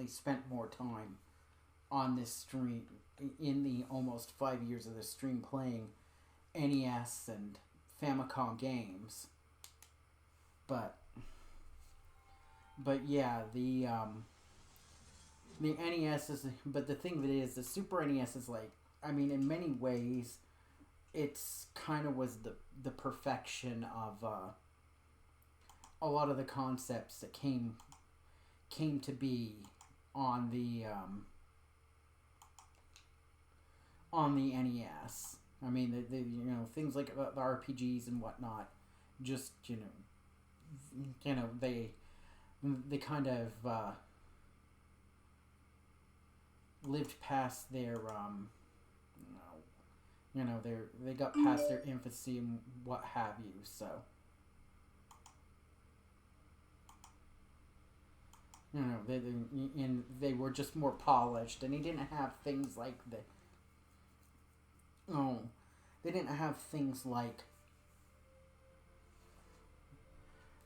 definitely spent more time on this stream in the almost 5 years of this stream playing NES and Famicom games. But yeah, the NES is, but the thing that is, the Super NES is like, I mean, in many ways, it's kind of was the perfection of a lot of the concepts that came to be on the NES. I mean, the things like the RPGs and whatnot, just they kind of lived past their they got past their infancy and what have you. So they were just more polished, and he didn't have things like they didn't have things like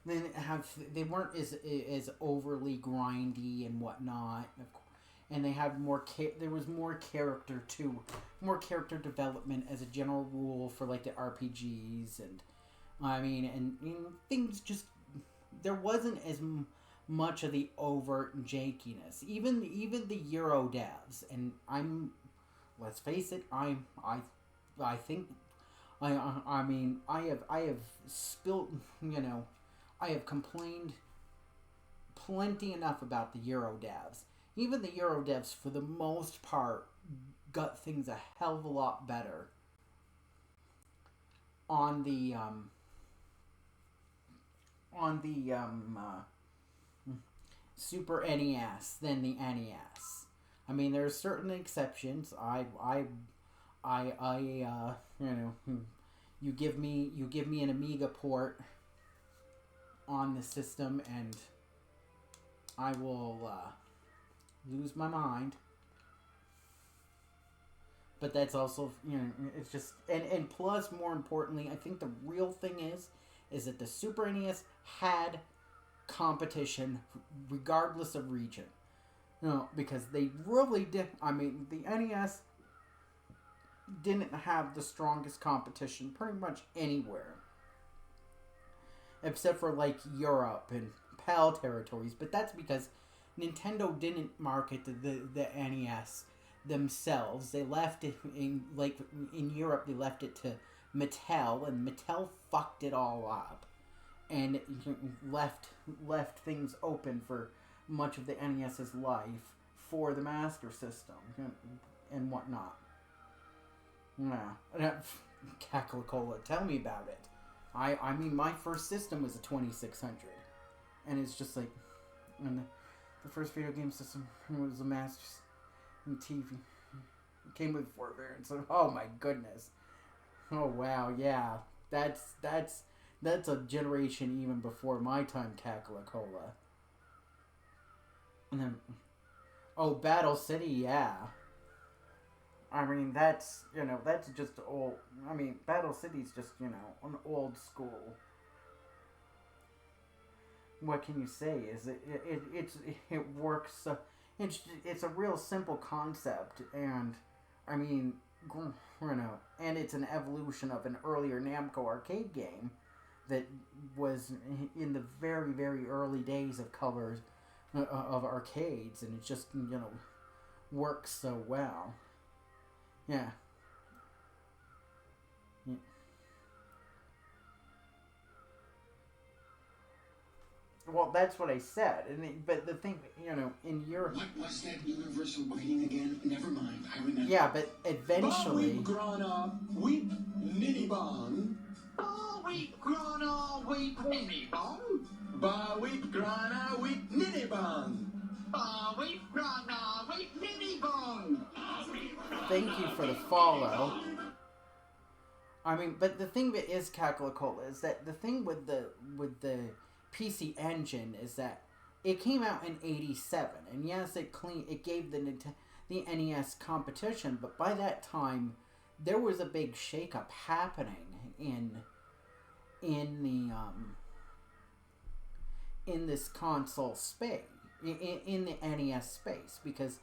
they weren't as overly grindy and whatnot, and they had more there was more character development as a general rule for like the RPGs, and I mean, and things just, there wasn't as much of the overt jankiness. Even the Euro devs, and let's face it, I think I mean I have spilt I have complained plenty enough about the Euro devs. Even the Euro devs, for the most part, got things a hell of a lot better on the Super NES than the NES. I mean, there are certain exceptions. You give me an Amiga port on the system, and I will lose my mind. But that's also, it's just, and plus, more importantly, I think the real thing is that the Super NES had competition regardless of region. Because they really did. I mean, the NES didn't have the strongest competition pretty much anywhere, except for like Europe and PAL territories. But that's because Nintendo didn't market the NES themselves. They left it in Europe. They left it to Mattel, and Mattel fucked it all up, and left things open for much of the NES's life for the Master System and whatnot. Yeah, Cacolacola, tell me about it. I mean, my first system was a 2600, and it's just like, and the first video game system was a Master TV. It came with 4 variants. Oh my goodness. Oh wow, yeah. That's a generation even before my time, Cacolacola. And then, Battle City, yeah. I mean, that's just old. I mean, Battle City's just, an old school. What can you say? Is it works? It's a real simple concept, and I mean, and it's an evolution of an earlier Namco arcade game that was in the very, very early days of colors of arcades, and it just works so well. Yeah. Well, that's what I said, but the thing, in Europe. What was that universal greeting again? Never mind, I remember. Yeah, but eventually. We've grown up, we've nitty bong. We've grown up, we've nitty bong. We've grown up, we've nitty bong. We've grown up, we've nitty bong. Thank you for the follow. I mean, but the thing that is Cacolacola is that the thing with the PC Engine is that it came out in '87, and yes, it gave the NES competition, but by that time there was a big shakeup happening in this console space. in the NES space, because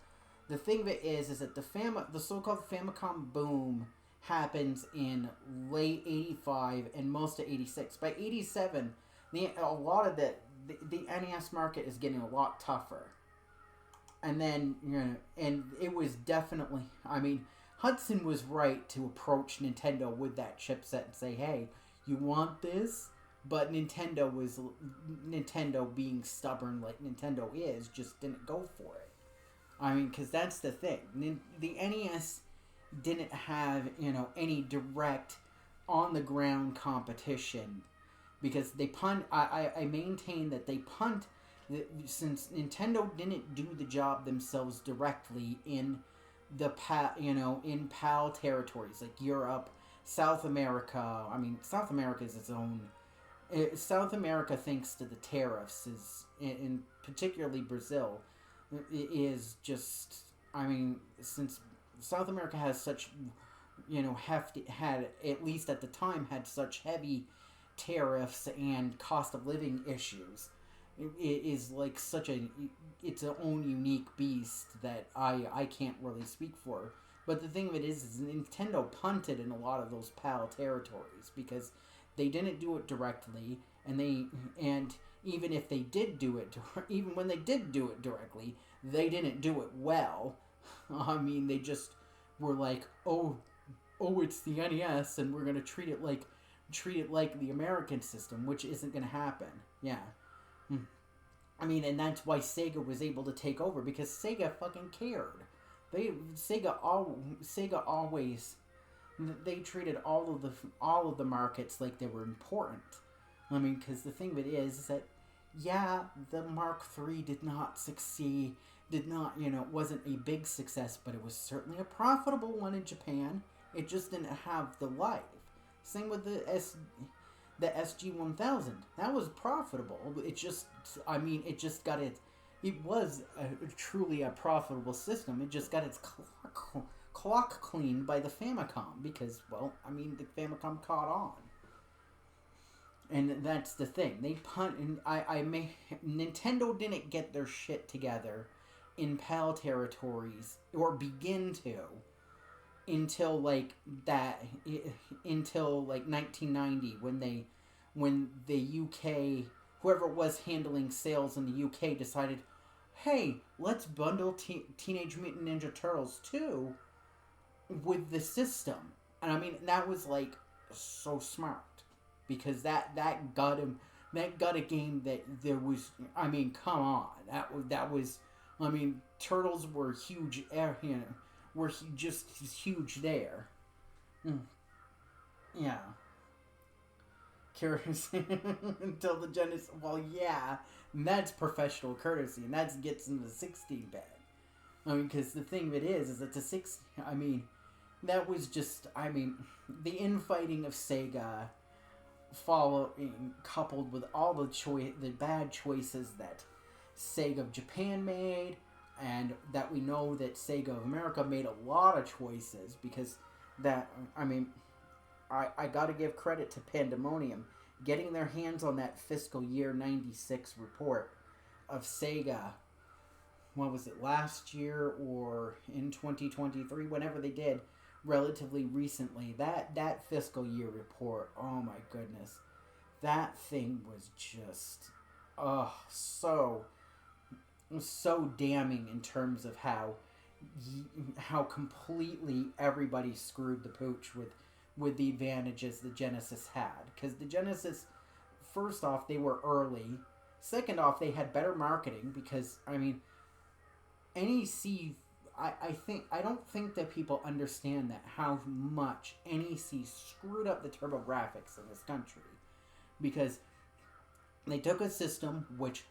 the thing of it is that the so-called Famicom boom happens in late '85 and most of '86. By '87, a lot of the NES market is getting a lot tougher. And then, and it was definitely, I mean, Hudson was right to approach Nintendo with that chipset and say, hey, you want this? But Nintendo being stubborn like Nintendo is, just didn't go for it. I mean, because that's the thing. The NES didn't have, any direct on-the-ground competition, because they I maintain that they punt, since Nintendo didn't do the job themselves directly in the in PAL territories like Europe, South America. I mean, South America is its own. South America, thanks to the tariffs, in particularly Brazil, is just. I mean, since South America has such, had, at least at the time, had such heavy tariffs and cost of living issues. It is like its own unique beast that I can't really speak for. But the thing of it is Nintendo punted in a lot of those PAL territories, because they didn't do it directly, and even if they did do it, even when they did do it directly, they didn't do it well. I mean, they just were like, oh, it's the NES, and we're gonna treat it like the American system, which isn't gonna happen. Yeah. I mean, and that's why Sega was able to take over, because Sega fucking cared. Sega always, they treated all of the markets like they were important. I mean, because the thing of it is that, yeah, the Mark III did not succeed, wasn't a big success, but it was certainly a profitable one in Japan. It just didn't have the life. Same with the SG-1000. That was profitable. It just got it. It was truly a profitable system. It just got its clock cleaned by the Famicom, because, well, I mean, the Famicom caught on. And that's the thing. They Nintendo didn't get their shit together in PAL territories, or begin to, until 1990, when the UK, whoever was handling sales in the UK, decided, hey, let's bundle Teenage Mutant Ninja Turtles 2 with the system. And I mean, that was so smart, because that got a game that there was, I mean, come on, that was I mean, Turtles were huge, were just huge there. Yeah. Courtesy until the Genesis. Well, yeah, and that's professional courtesy, and that gets into the 16-bit. I mean, because the thing of it is that the 6. I mean, that was just. I mean, the infighting of Sega, coupled with all the bad choices that Sega of Japan made, and that we know that Sega of America made a lot of choices, because that. I mean, I got to give credit to Pandemonium getting their hands on that fiscal year 96 report of Sega. What was it, last year or in 2023, whenever they did, relatively recently, that fiscal year report, oh my goodness, that thing was just so damning in terms of how completely everybody screwed the pooch with the advantages the Genesis had. Because the Genesis, first off, they were early. Second off, they had better marketing, because, I mean, NEC, I don't think that people understand that how much NEC screwed up the TurboGrafx in this country. Because they took a system which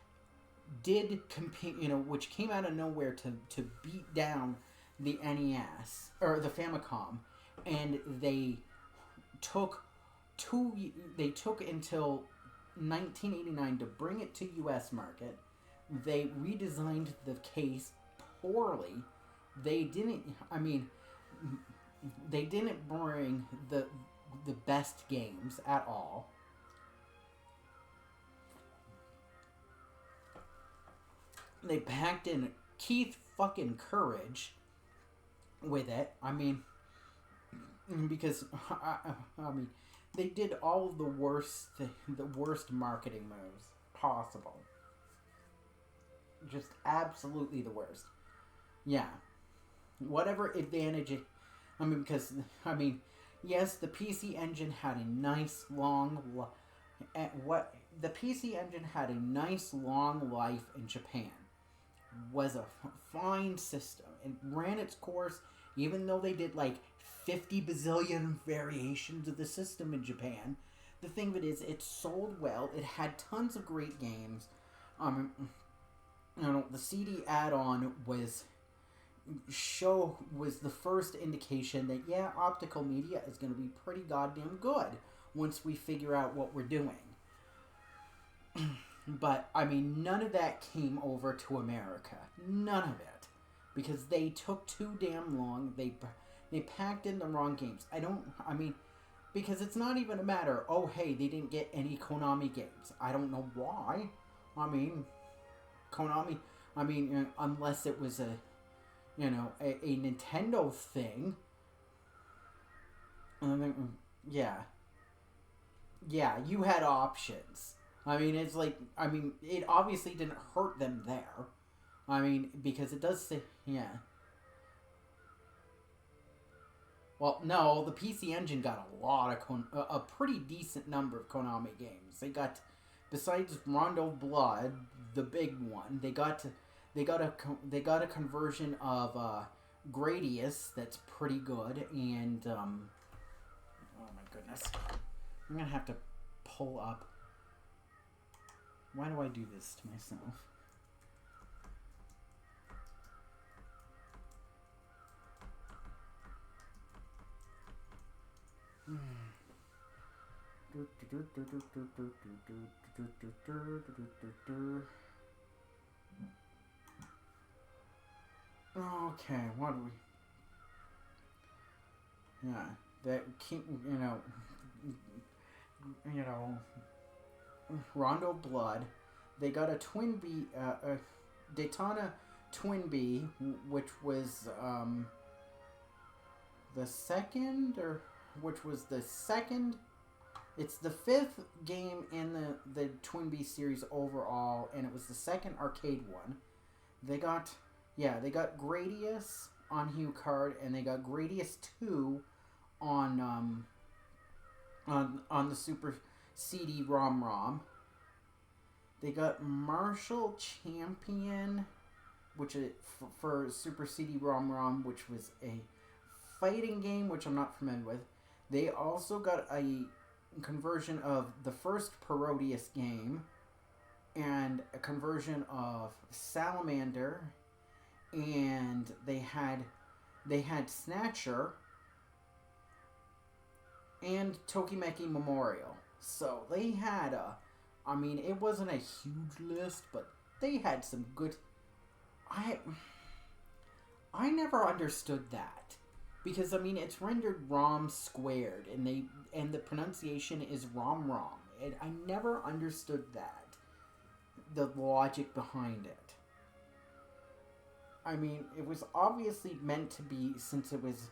did compete, which came out of nowhere to beat down the NES, or the Famicom, and they took until 1989 to bring it to US market. They redesigned the case poorly. They didn't bring the best games at all. they packed in Keith fucking Courage with it. I mean, because I mean, they did all of the worst marketing moves possible. Just absolutely the worst. Yeah, whatever advantage it. I mean, because I mean, yes, the PC Engine had a nice long. The PC Engine had a nice long life in Japan. Was a fine system. It ran its course, even though they did like 50 bazillion variations of the system in Japan. The thing of it is, it sold well. It had tons of great games. The CD add-on was the first indication that yeah, optical media is going to be pretty goddamn good once we figure out what we're doing. But I mean, none of that came over to America. None of it, because they took too damn long. They packed in the wrong games. Because it's not even a matter. Oh hey, they didn't get any Konami games. I don't know why. I mean, Konami. I mean, unless it was a Nintendo thing. Yeah, you had options. I mean, it's like, I mean, it obviously didn't hurt them there. I mean, because it does say, yeah. Well, no, the PC Engine got a pretty decent number of Konami games. They got, besides Rondo Blood, the big one, they got a conversion of Gradius that's pretty good, and oh my goodness, I'm gonna have to pull up. Why do I do this to myself? Okay, what do we... Yeah, that keep, Rondo Blood. They got a Twin B, a Daytona Twin B, which was the second, or which was the second. It's the fifth game in the Twin B series overall, and it was the second arcade one. They got Gradius on HuCard, and they got Gradius 2 on the Super CD-ROM. They got Martial Champion, which is for Super CD-ROM, which was a fighting game, which I'm not familiar with. They also got a conversion of the first Parodius game, and a conversion of Salamander, and they had Snatcher and Tokimeki Memorial. So they had it wasn't a huge list, but they had some good... I never understood that. Because, it's rendered ROM squared, and the pronunciation is ROM. And I never understood that. The logic behind it. It was obviously meant to be, since it was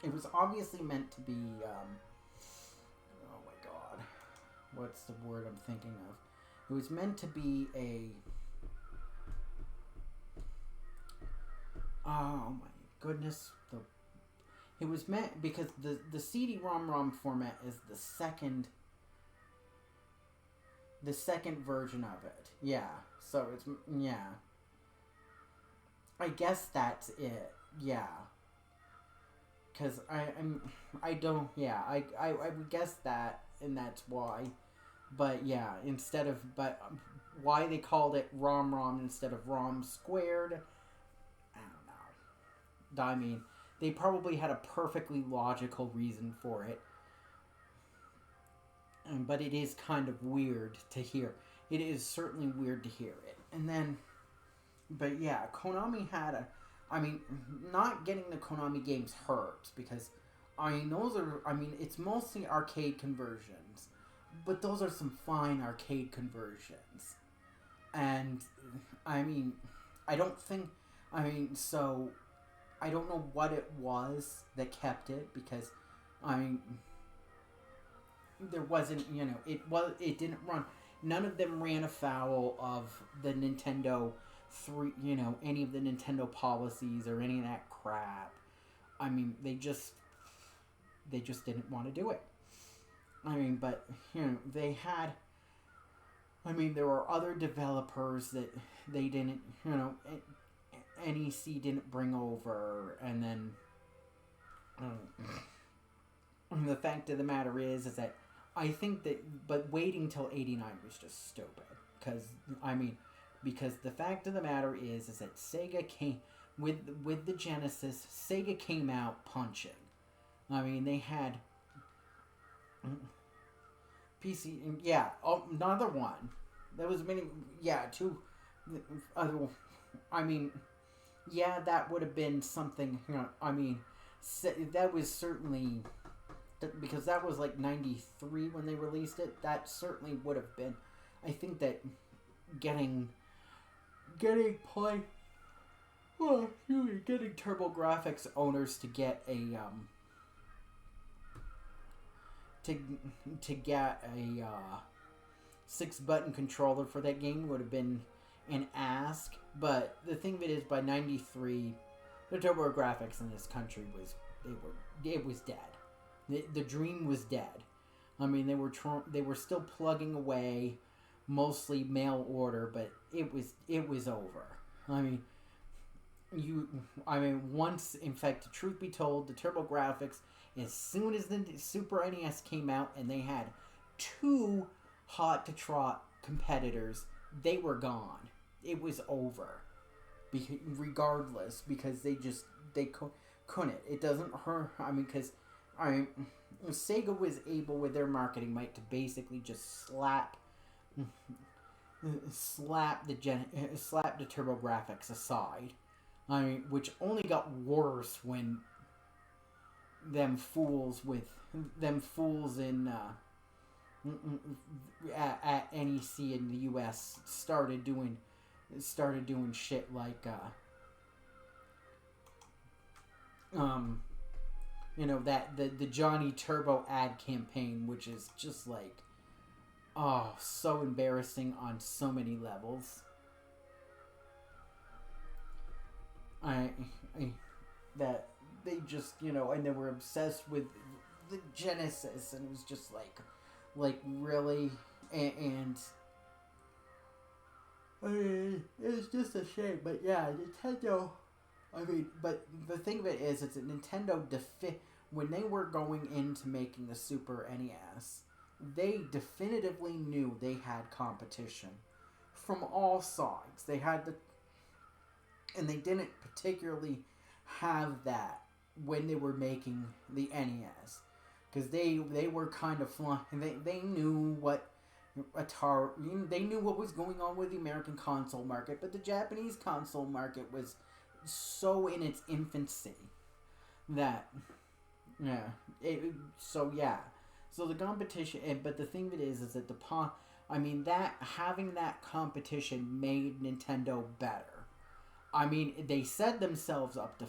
it was obviously meant to be, oh my god, what's the word I'm thinking of? It was meant to be a, oh my goodness, it was meant, because the CD-ROM format is the second version of it. Yeah, so it's, yeah. I guess that's it. Yeah. Because I would guess that, and that's why. But yeah, why they called it ROM instead of ROM squared, I don't know. They probably had a perfectly logical reason for it. But it is kind of weird to hear. It is certainly weird to hear it. And then, but yeah, Konami had not getting the Konami games hurts, because, it's mostly arcade conversions. But those are some fine arcade conversions. And I mean, I don't think. I mean, so I don't know what it was that kept it because, I mean, there wasn't. It didn't run. None of them ran afoul of the Nintendo three. Any of the Nintendo policies or any of that crap. I mean, they just didn't want to do it. I mean, but they had. I mean, there were other developers that they didn't. NEC didn't bring over, and then the fact of the matter is that I think that, but waiting till '89 was just stupid, because the fact of the matter is that Sega came with the Genesis. Sega came out punching. I mean, they had PC, yeah, another one. There was many, yeah, two other. I mean, yeah, that would have been something. I mean, that was certainly because that was like '93 when they released it. That certainly would have been. I think that getting play. Oh, getting TurboGrafx owners to get a to get a 6-button controller for that game would have been an ask. But the thing of it is, by '93, the TurboGrafx in this country it was dead. The dream was dead. I mean, they were still plugging away, mostly mail order, but it was over. I mean, once, in fact, truth be told, the TurboGrafx, as soon as the Super NES came out and they had two hot to trot competitors, they were gone. It was over. Regardless, because they couldn't. It doesn't hurt. I mean, because Sega was able with their marketing might to basically just slap the TurboGrafx aside. I mean, which only got worse when them fools in at NEC in the U.S. started doing shit like that the Johnny Turbo ad campaign, which is just like, oh, so embarrassing on so many levels. That they just, and they were obsessed with the Genesis, and it was just like really, and I mean, it's just a shame, but yeah, Nintendo. I mean, but the thing of it is, it's that Nintendo when they were going into making the Super NES, they definitively knew they had competition from all sides. They had and they didn't particularly have that when they were making the NES, because they were kind of flying. They knew what Atari. They knew what was going on with the American console market, but the Japanese console market was so in its infancy that so the competition. But the thing of it is that that having that competition made Nintendo better. I mean, they set themselves up to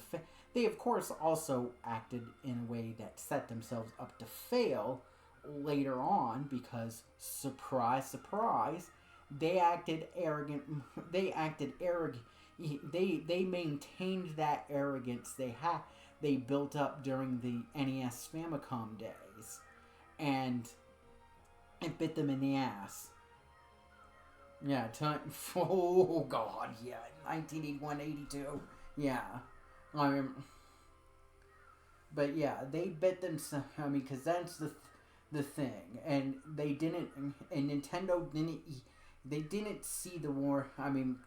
they of course also acted in a way that set themselves up to fail later on, because surprise, surprise, they acted arrogant. They maintained that arrogance they built up during the NES Famicom days, and it bit them in the ass. Yeah, oh god, yeah, 1981, 82, yeah. But yeah, they bit themselves. I mean, because that's the thing, and Nintendo didn't. They didn't see the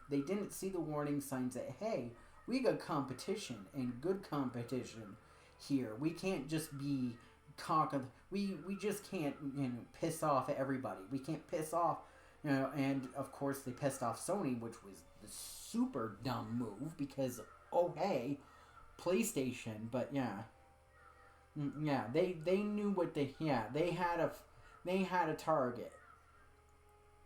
they didn't see the warning signs that, hey, we got competition, and good competition here. We can't just be we just can't piss off everybody. We can't piss off and of course they pissed off Sony, which was the super dumb move, because hey, PlayStation. But they knew what they had a target.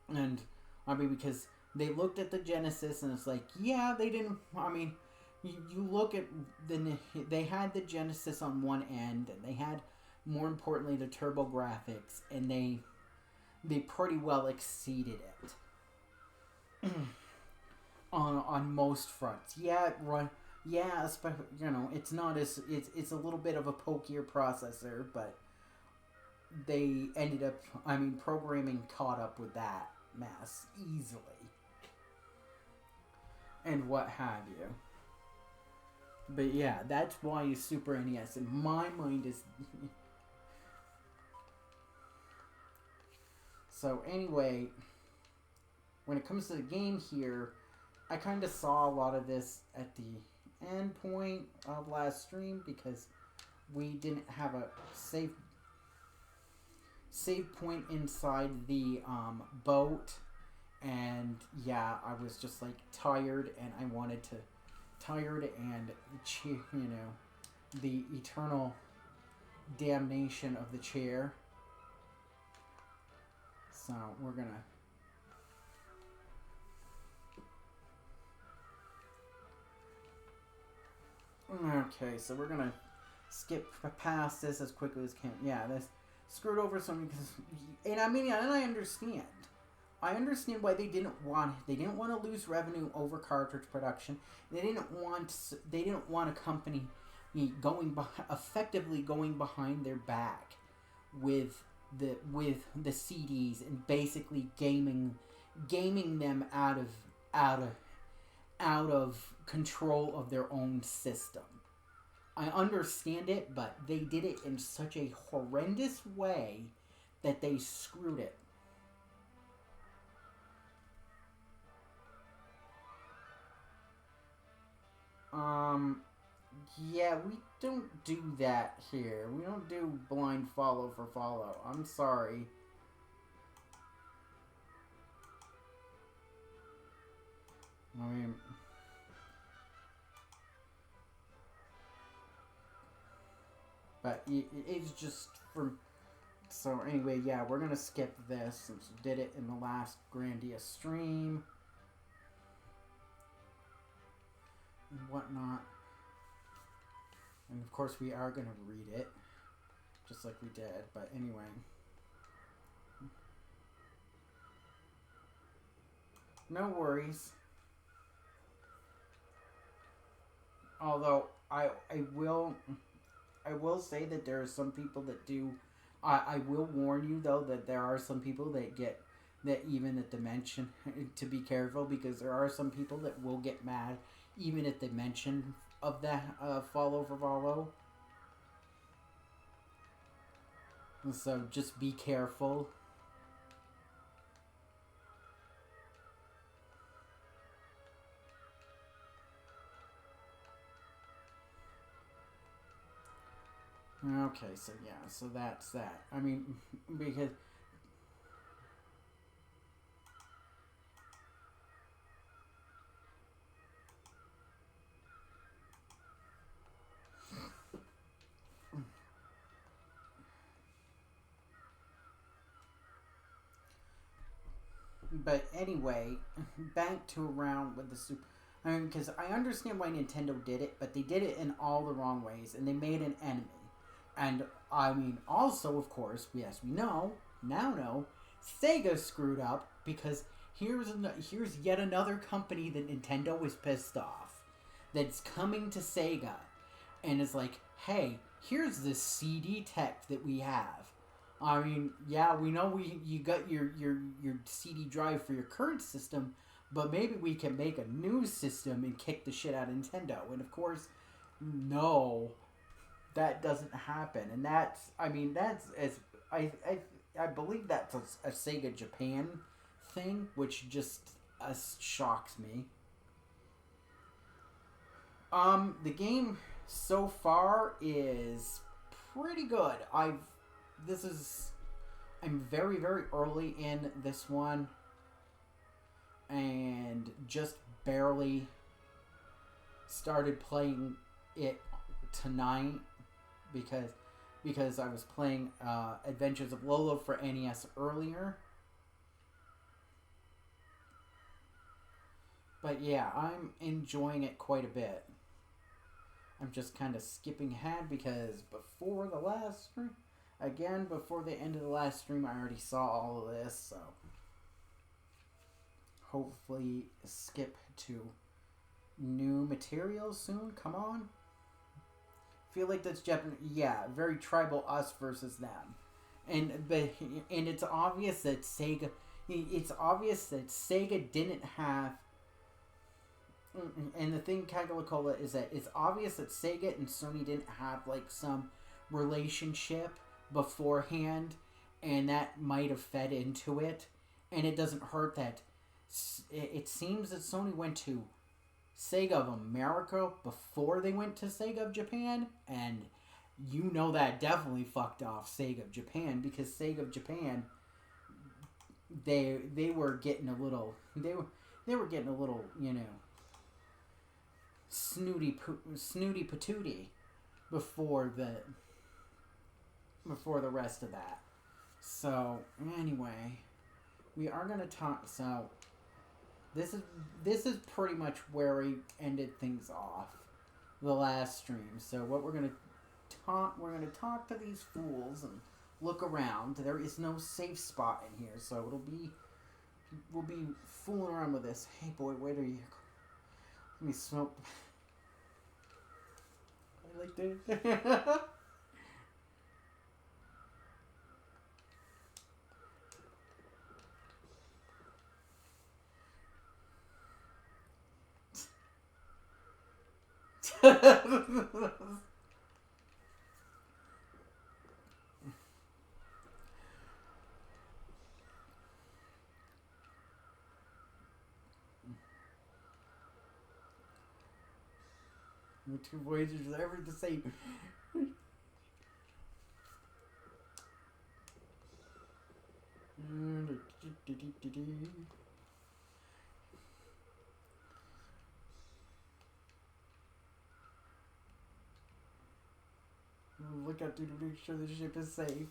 And I mean, because They looked at the Genesis and it's like, yeah, they didn't. I mean, you look at they had the Genesis on one end, and they had, more importantly, the Turbo Graphics, and they pretty well exceeded it on most fronts. Yeah, right. Yeah, especially, it's not as it's a little bit of a pokier processor, but they ended up, programming caught up with that mess easily. And what have you. But yeah, that's why Super NES in my mind is... So anyway, when it comes to the game here, I kind of saw a lot of this at the end point of last stream because we didn't have a save point inside the boat, and yeah, I was just like tired, and I wanted to and the eternal damnation of the chair. So we're gonna okay, so we're gonna skip past this as quickly as can. Yeah, this screwed over something because, and I understand. I understand why they didn't want to lose revenue over cartridge production. They didn't want a company effectively going behind their back with the CDs and basically gaming them out of control of their own system. I understand it, but they did it in such a horrendous way that they screwed it. Yeah, we don't do that here. We don't do blind follow for follow. I'm sorry. I mean... But it's just for... So anyway, yeah, we're gonna skip this since we did it in the last Grandia stream. And whatnot. And of course we are gonna read it. Just like we did, but anyway. No worries. Although I will say that there are some people that do. I will warn you though that there are some people that get that even at the mention to be careful, because there are some people that will get mad even at the mention of that follow for follow. So just be careful. Okay, so yeah, so that's that. I mean, because... But anyway, back to around with the Super... I mean, because I understand why Nintendo did it, but they did it in all the wrong ways, and they made an enemy. And, I mean, also, of course, yes, we now know, Sega screwed up, because here's yet another company that Nintendo was pissed off, that's coming to Sega, and is like, hey, here's this CD tech that we have. I mean, yeah, we know you got your CD drive for your current system, but maybe we can make a new system and kick the shit out of Nintendo. And of course, no, that doesn't happen. And I believe that's a Sega Japan thing, which just shocks me. The game so far is pretty good. I'm very, very early in this one, and just barely started playing it tonight because I was playing Adventures of Lolo for NES earlier. But yeah, I'm enjoying it quite a bit. I'm just kind of skipping ahead because before the last stream, again, before the end of the last stream, I already saw all of this, so hopefully skip to new material soon. Come on. Feel like that's Japan. Yeah, very tribal us versus them, and it's obvious that Sega. It's obvious that Sega didn't have. And the thing, Kagalakola, is that it's obvious that Sega and Sony didn't have like some relationship beforehand, and that might have fed into it. And it doesn't hurt that it seems that Sony went to Sega of America before they went to Sega of Japan, and you know that definitely fucked off Sega of Japan, because Sega of Japan, they were getting a little snooty patooty before the rest of that. So anyway, we are gonna talk. So this is pretty much where we ended things off the last stream. So what we're gonna talk to these fools and look around. There is no safe spot in here, so we'll be fooling around with this. Hey boy, wait are you? Let me smoke. I like that. The two voyagers are ever the same. Look out to make sure the ship is safe.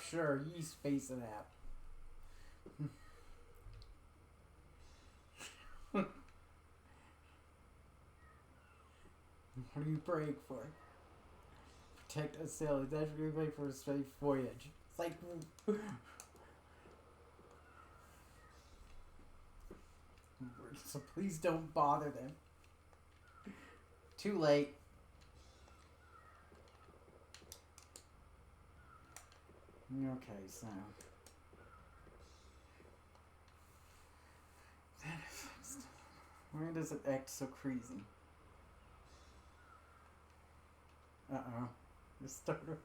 Sure, you space it out. What are you praying for? Protect us sailors. That's what we pray for a safe voyage. It's like... So please don't bother them. Too late. Okay, so... Why does it act so crazy? Uh-oh. The starter.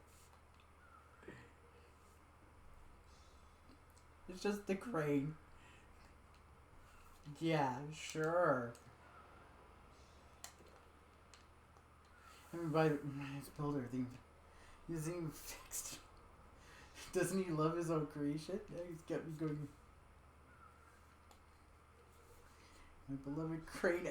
It's just the crane. Yeah, sure. I mean, by his builder, he's even fixed. Doesn't he love his own creation? Yeah, he's got me going. My beloved crane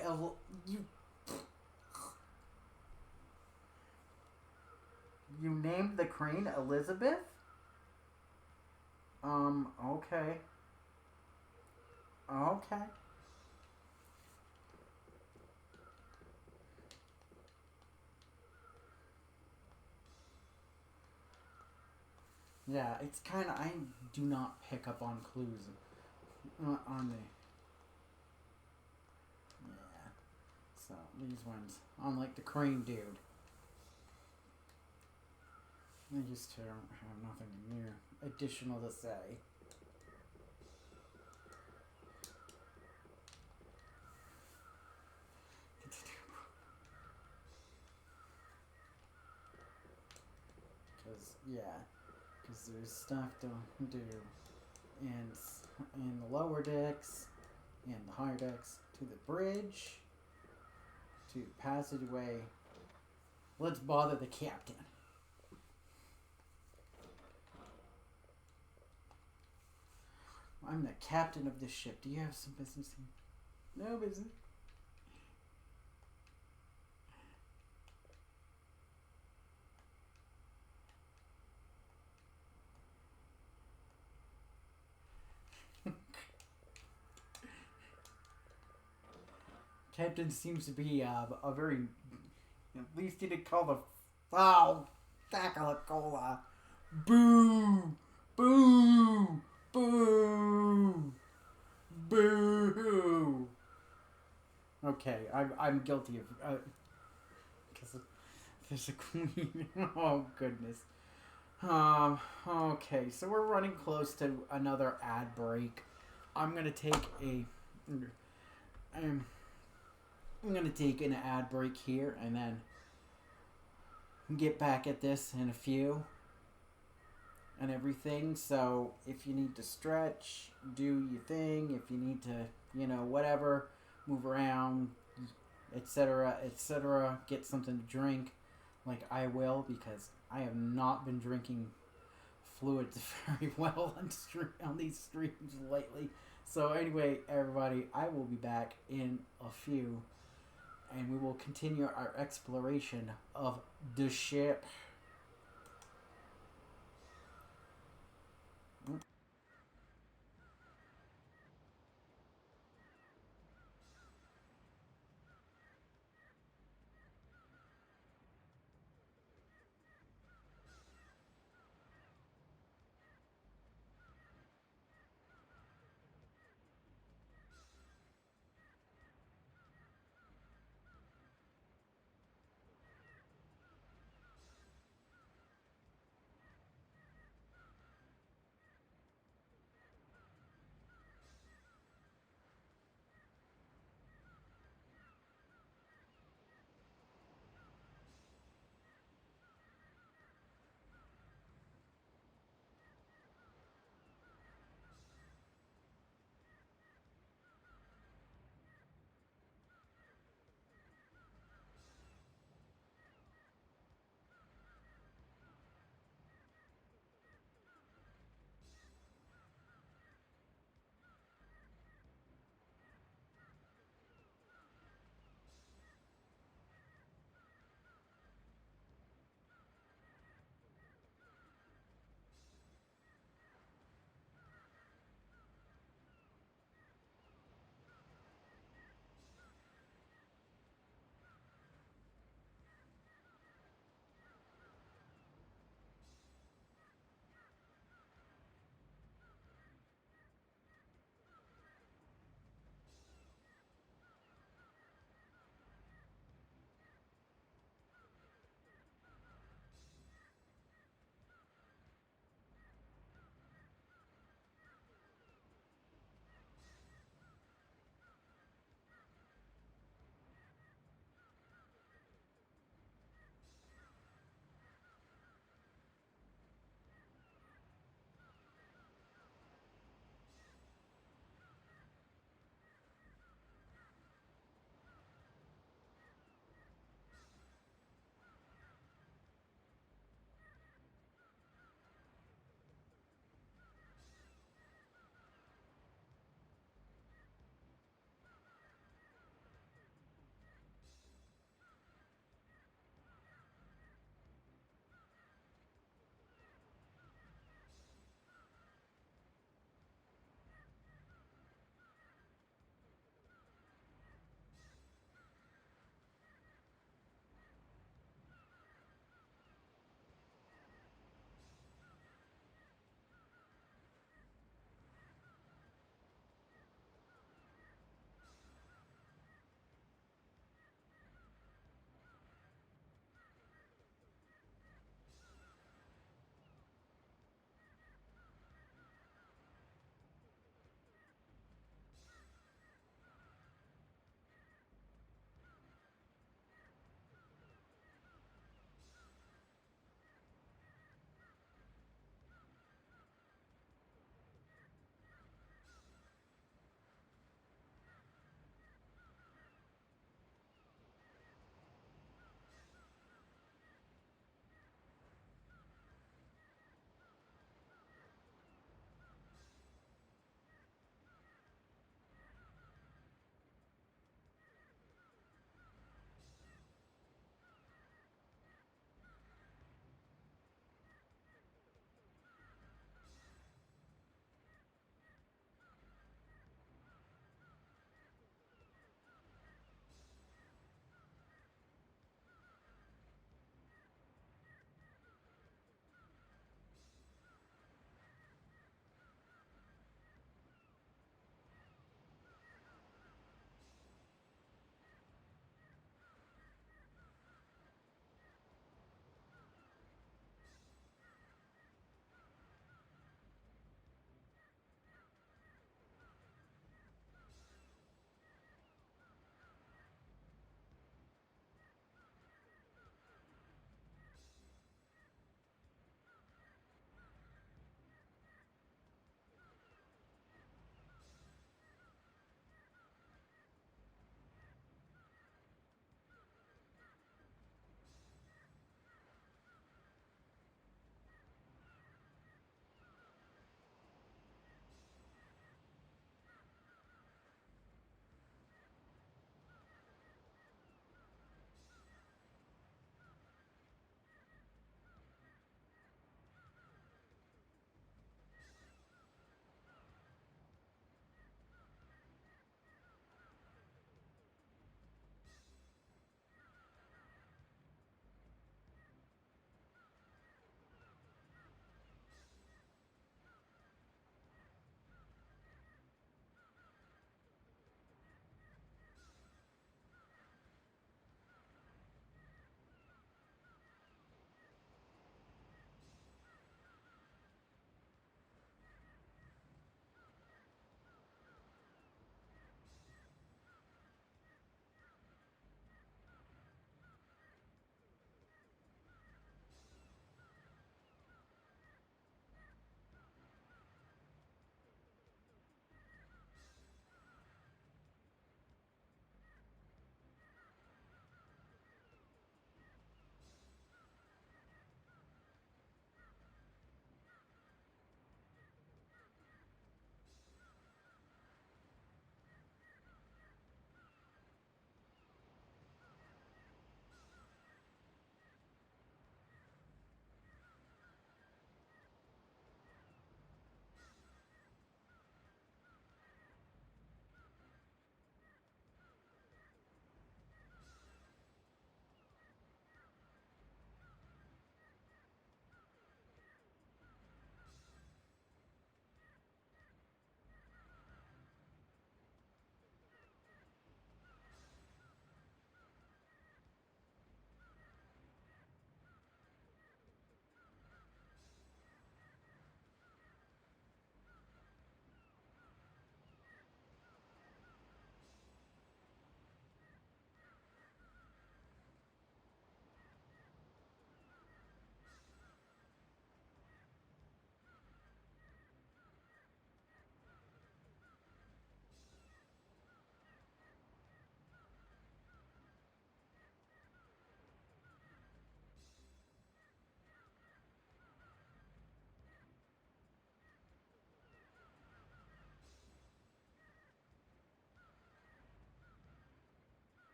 You named the crane Elizabeth? Okay. Okay. Yeah, it's kind of... I do not pick up on clues on the... Yeah. So, these ones, unlike the crane dude, I just have nothing new additional to say. Because there's stuff to do in the lower decks and the higher decks, to the bridge, to the passageway. Let's bother the captain. I'm the captain of this ship. Do you have some business here? No business. Captain seems to be a very. At least he didn't call the. Oh, Cola. Boo! Boo! Boo! Boo! Okay, I'm guilty of. Because there's a queen. Oh, goodness. Okay, so we're running close to another ad break. I'm gonna take a. I'm gonna take an ad break here and then get back at this in a few and everything. So if you need to stretch, do your thing. If you need to, whatever, move around, etc., get something to drink, like I will, because I have not been drinking fluids very well on these streams lately. So anyway, everybody, I will be back in a few, and we will continue our exploration of the ship.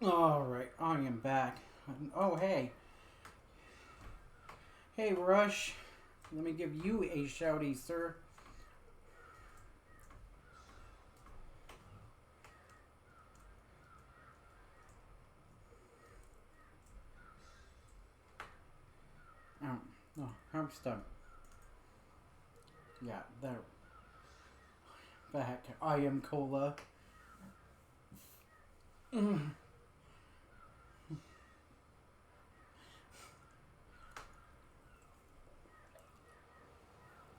Alright, I am back. Oh, hey. Hey, Rush. Let me give you a shouty, sir. Oh, no, I'm stuck. Yeah, there. Back. I am Cola. Mm.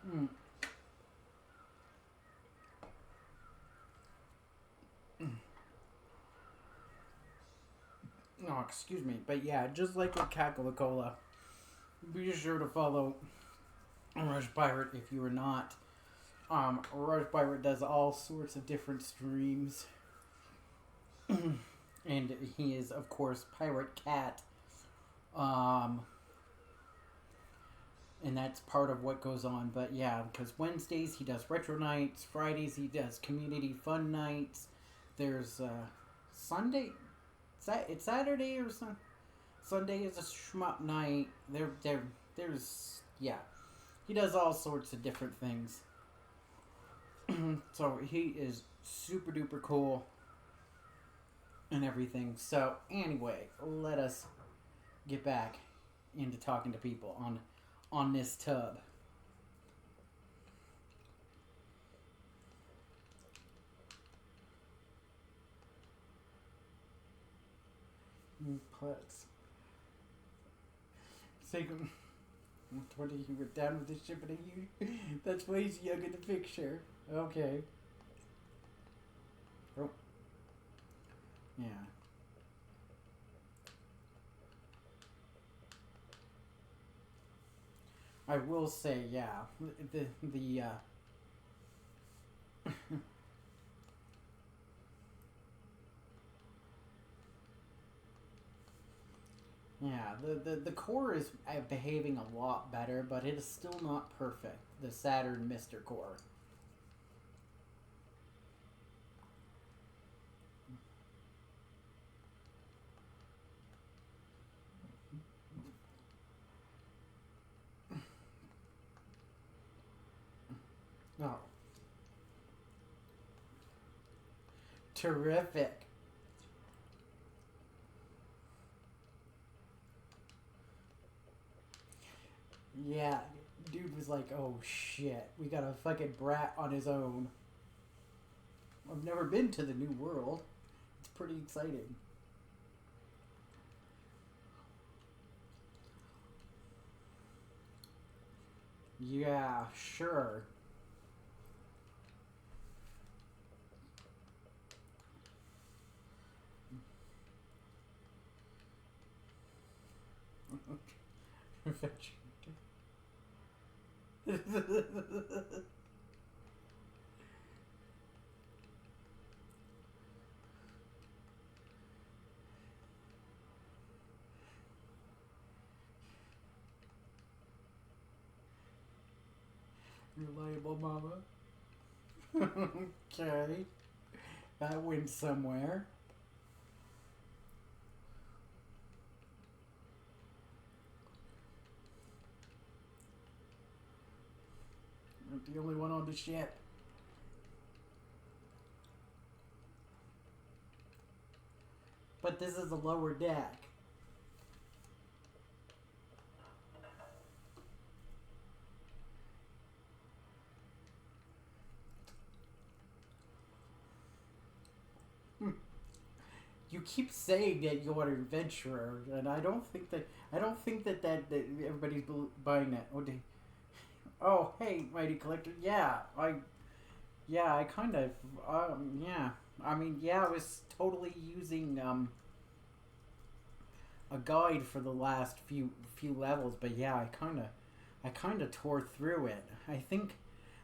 Mm. Oh, excuse me. But yeah, just like with Cola, be sure to follow Rush Pirate if you are not. Rush Pirate does all sorts of different streams. And he is, of course, Pirate Cat. Um, and that's part of what goes on. But yeah, because Wednesdays he does retro nights, Fridays he does community fun nights. There's Sunday, it's Saturday or something. Sunday is a shmup night. There's yeah, he does all sorts of different things. So he is super duper cool and everything. So anyway, let us get back into talking to people on this tub. Let's say 20, you were down with the shipping you. That's why he's young in the picture. Okay. Oh. Yeah. I will say, yeah, the yeah, the core is behaving a lot better, but it is still not perfect. The Saturn Mister core. Oh, terrific. Yeah, dude was like, oh shit, we got a fucking brat on his own. I've never been to the New World. It's pretty exciting. Yeah, sure. Reliable mama. Okay. That went somewhere. I'm the only one on the ship. But this is the lower deck. You keep saying that you're an adventurer, and I don't think that everybody's buying that. Oh, hey, mighty collector. Yeah, I kind of, yeah. I mean, yeah, I was totally using a guide for the last few levels, but yeah, I kind of tore through it. I think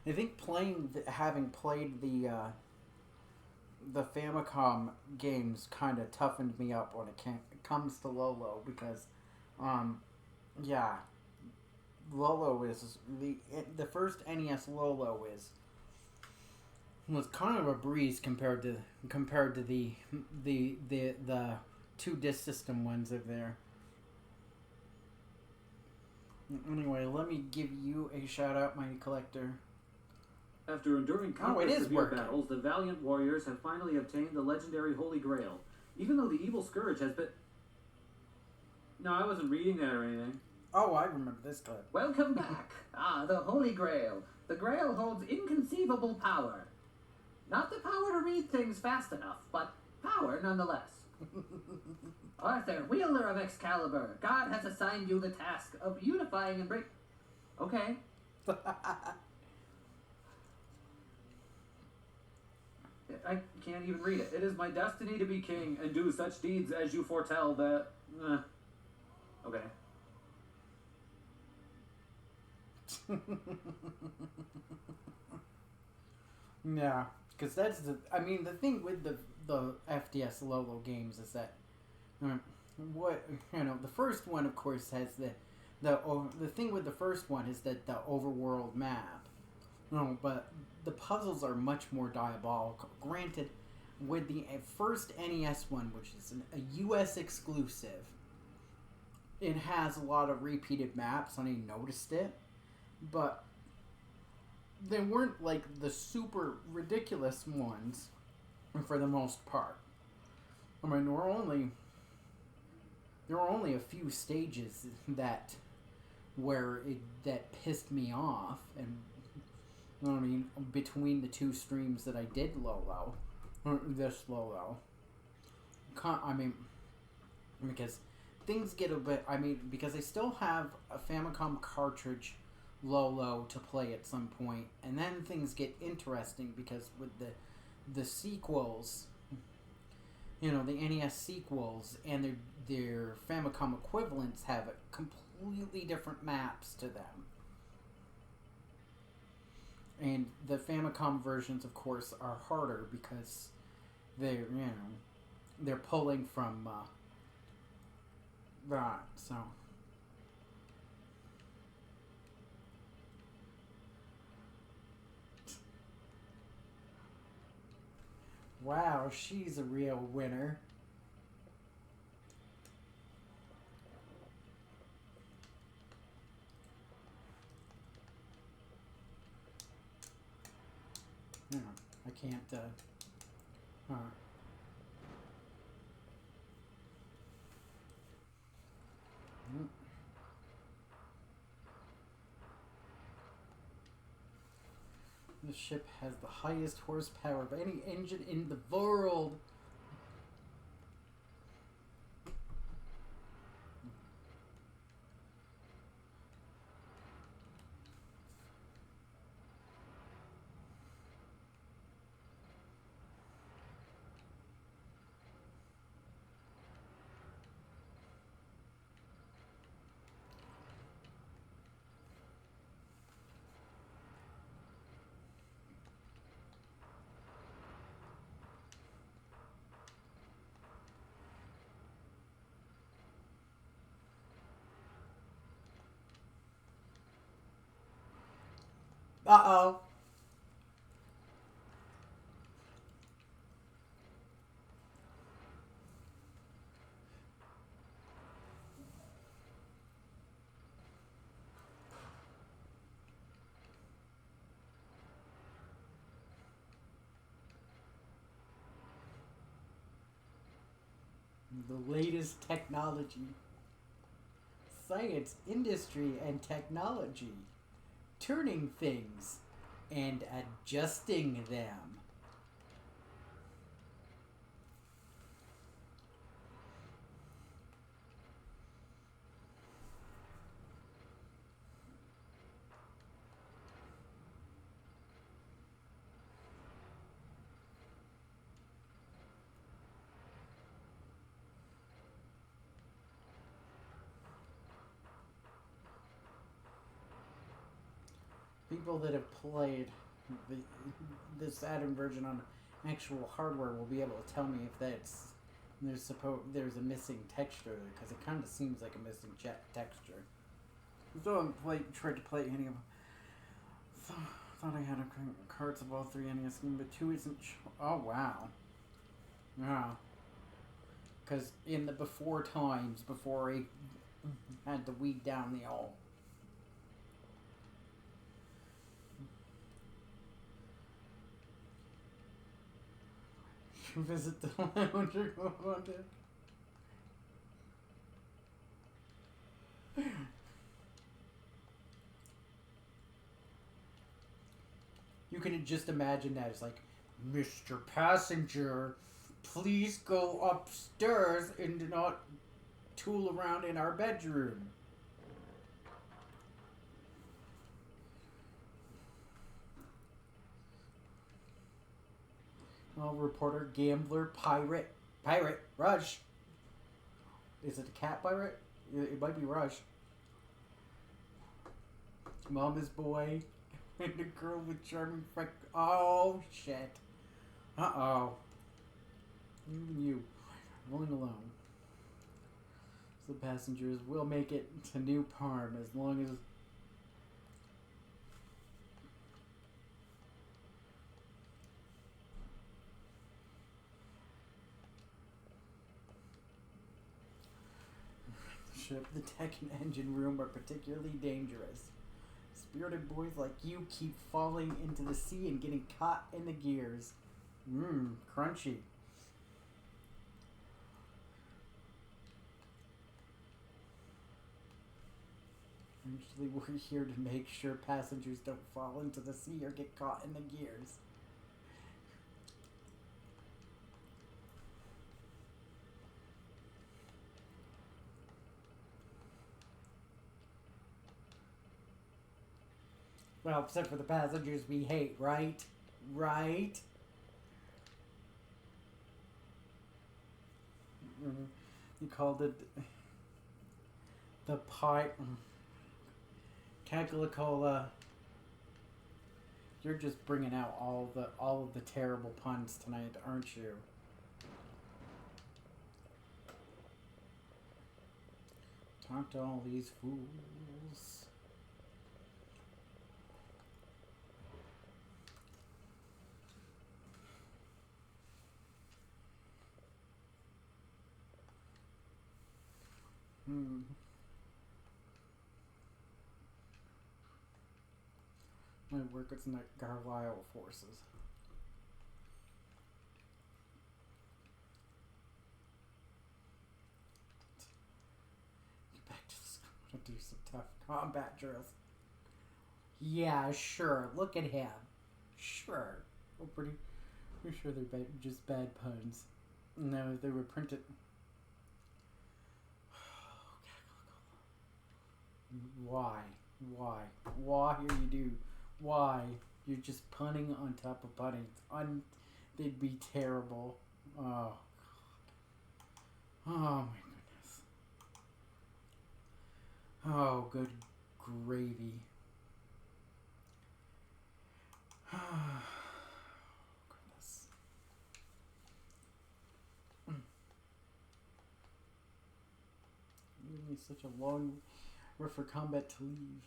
having played the Famicom games kind of toughened me up when it comes to Lolo because, um, yeah, Lolo is the first NES Lolo was kind of a breeze compared to the two disc system ones over there. Anyway, let me give you a shout out, mighty collector. After enduring it countless is severe working. battles, the valiant warriors have finally obtained the legendary Holy Grail. Even though the evil scourge has been... No, I wasn't reading that or anything. Oh, I remember this clip. Welcome back. Ah, the Holy Grail. The Grail holds inconceivable power. Not the power to read things fast enough, but power nonetheless. Arthur, wielder of Excalibur, God has assigned you the task of unifying and break... Okay. I can't even read it. It is my destiny to be king and do such deeds as you foretell that... Okay. Yeah, because that's the... I mean, the thing with the FDS Lolo games is that... the first one, of course, has the thing with the first one is that the overworld map. No, but the puzzles are much more diabolical. Granted, with the first NES one, which is a US exclusive, it has a lot of repeated maps, and I noticed it, but they weren't like the super ridiculous ones for the most part. I mean, there were only a few stages that pissed me off, and you know what I mean, between the two streams that I did Lolo, or this Lolo. I mean, because things get a bit. I mean, because I still have a Famicom cartridge Lolo to play at some point, and then things get interesting because with the sequels, the NES sequels and their Famicom equivalents have completely different maps to them. And the Famicom versions, of course, are harder because they're pulling from that. So wow, she's a real winner. Yeah, I can't, This ship has the highest horsepower of any engine in the world. Uh-oh. The latest technology. Science, industry, and technology. Turning things and adjusting them. People that have played the Saturn version on actual hardware will be able to tell me if there's a missing texture there, because it kind of seems like a missing texture. So I haven't tried to play any of them. Thought I had cards of all three NES games, but two isn't. Oh wow. Yeah. Because in the before times, before he had to weed down the all. Visit the lounge. You can just imagine that. It's like, Mr. Passenger, please go upstairs and do not tool around in our bedroom. Oh, reporter, gambler, pirate. Pirate, Rush. Is it a cat pirate? It might be Rush. Mama's boy. And a girl with charming freck. Oh, shit. Uh-oh. Even you. Rolling alone. So the passengers will make it to New Parm as long as... Ship, the deck and engine room are particularly dangerous. Spirited boys like you keep falling into the sea and getting caught in the gears. Mmm, crunchy. Actually, we're here to make sure passengers don't fall into the sea or get caught in the gears. Well, except for the passengers we hate, right? Right? You called it the pie. Cagalicola. You're just bringing out all of the terrible puns tonight, aren't you? Talk to all these fools. My work is not Carlisle forces. Get back to the school to do some tough combat drills. Yeah, sure. Look at him. Sure. We're pretty sure they're just bad puns. No, they were printed. Why? Why are you do? Why? You're just punning on top of punning. They'd be terrible. Oh, God. Oh, my goodness. Oh, good gravy. Goodness. Really such a long for combat to leave.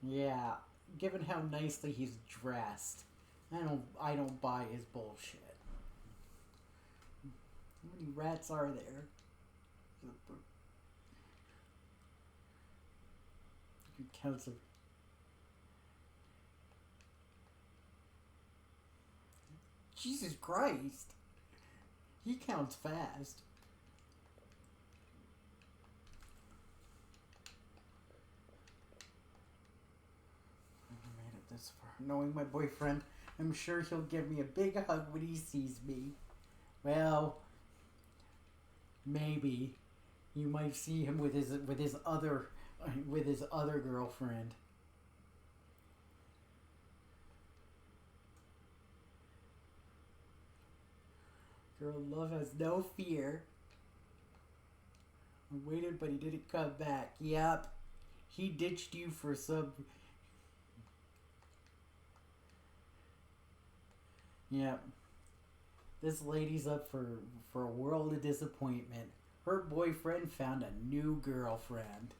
Yeah, given how nicely he's dressed, I don't buy his bullshit. How many rats are there? You can count some. Jesus Christ! He counts fast. This far. Knowing my boyfriend, I'm sure he'll give me a big hug when he sees me. Well, maybe you might see him with his other girlfriend. Girl, love has no fear. I waited, but he didn't come back. Yep, he ditched you for some. Yep. This lady's up for a world of disappointment. Her boyfriend found a new girlfriend.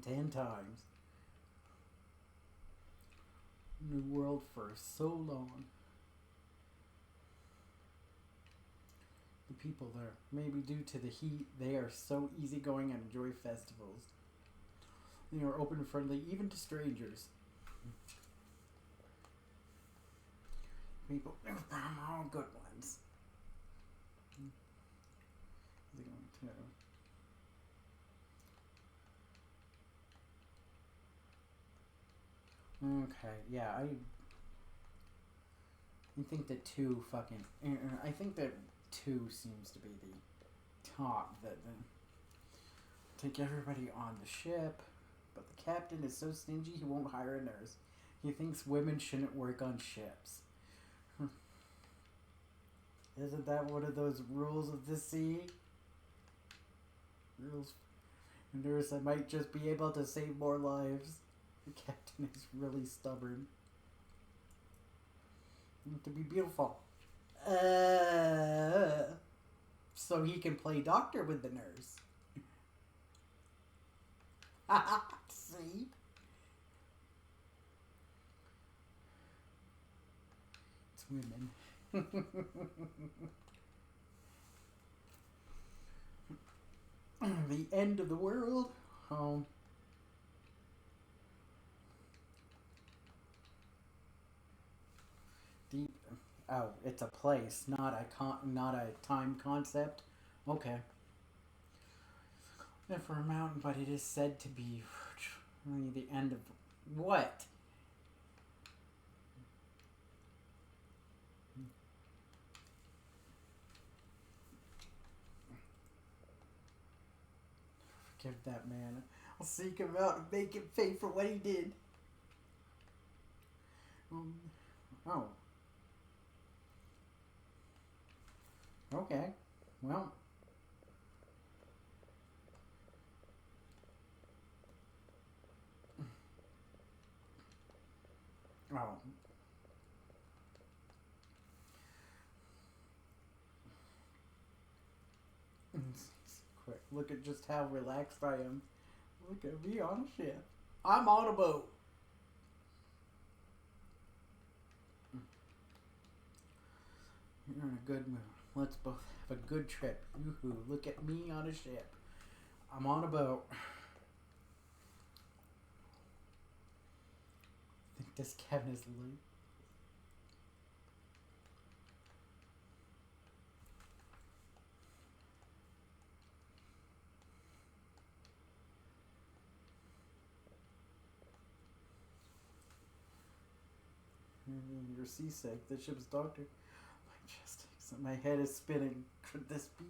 10 times. New World for so long. The people there, maybe due to the heat, they are so easygoing and enjoy festivals. They are open and friendly even to strangers. People, they're all good ones. Is it going to? Okay, yeah, I think that two fucking. I think that two seems to be the top. That take everybody on the ship, but the captain is so stingy he won't hire a nurse. He thinks women shouldn't work on ships. Isn't that one of those rules of the sea? Rules. A nurse, I might just be able to save more lives. The captain is really stubborn. To be beautiful. So he can play doctor with the nurse. See? It's women. The end of the world. Deep. Oh, it's a place, not a time concept. Okay. And for a mountain, but it is said to be the end of what? Forgive that man. I'll seek him out and make him pay for what he did. Oh. Okay. Well. Oh. Quick, look at just how relaxed I am. Look at me on a ship. I'm on a boat. You're in a good mood. Let's both have a good trip. Yoo-hoo, look at me on a ship. I'm on a boat. I think this cabin is loose. You're seasick. The ship's doctor. My chest aches and my head is spinning. Could this be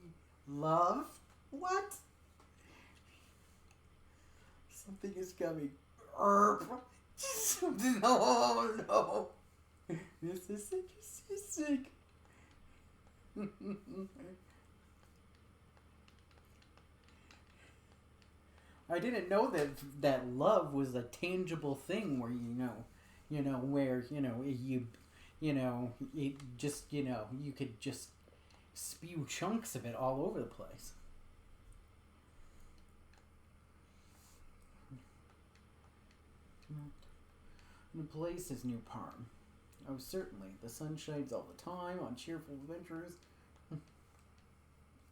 love? What? Something is coming. No, no. You're seasick. You're seasick. I didn't know that love was a tangible thing where where it just you could just spew chunks of it all over the place. The place is New Parm. Oh, certainly. The sun shines all the time on cheerful adventurers.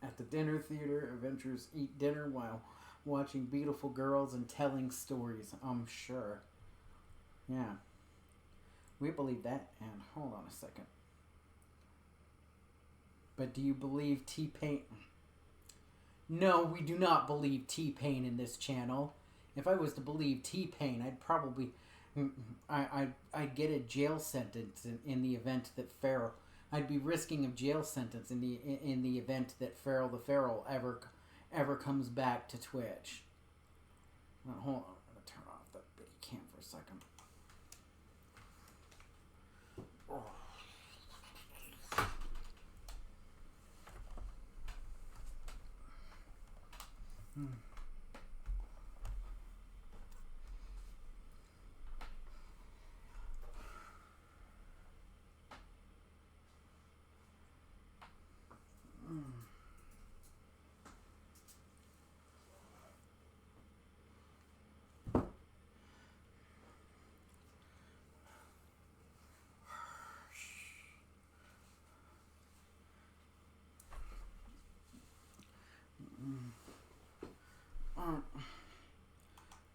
At the dinner theater, adventurers eat dinner while watching beautiful girls and telling stories. I'm sure. Yeah. We believe that. And hold on a second. But do you believe T-Pain? No, we do not believe T-Pain in this channel. If I was to believe T-Pain, I'd probably... I'd get a jail sentence in the event that Pharaoh... I'd be risking a jail sentence in the event that Pharaoh the Pharaoh ever comes back to Twitch. Well, hold on. I'm going to turn off that bitty cam for a second. Oh.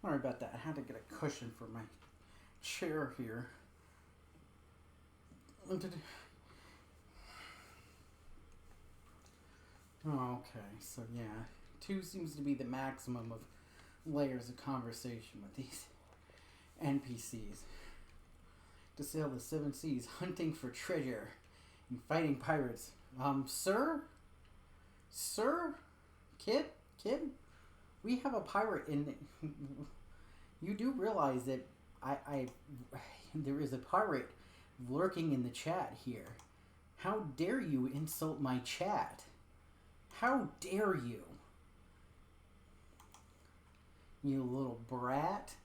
Sorry about that. I had to get a cushion for my chair here. Okay, so yeah. 2 seems to be the maximum of layers of conversation with these NPCs. To sail the 7 seas, hunting for treasure, and fighting pirates. Sir? Sir? Kid? We have a pirate in... You do realize that there is a pirate lurking in the chat here. How dare you insult my chat? How dare you? You little brat.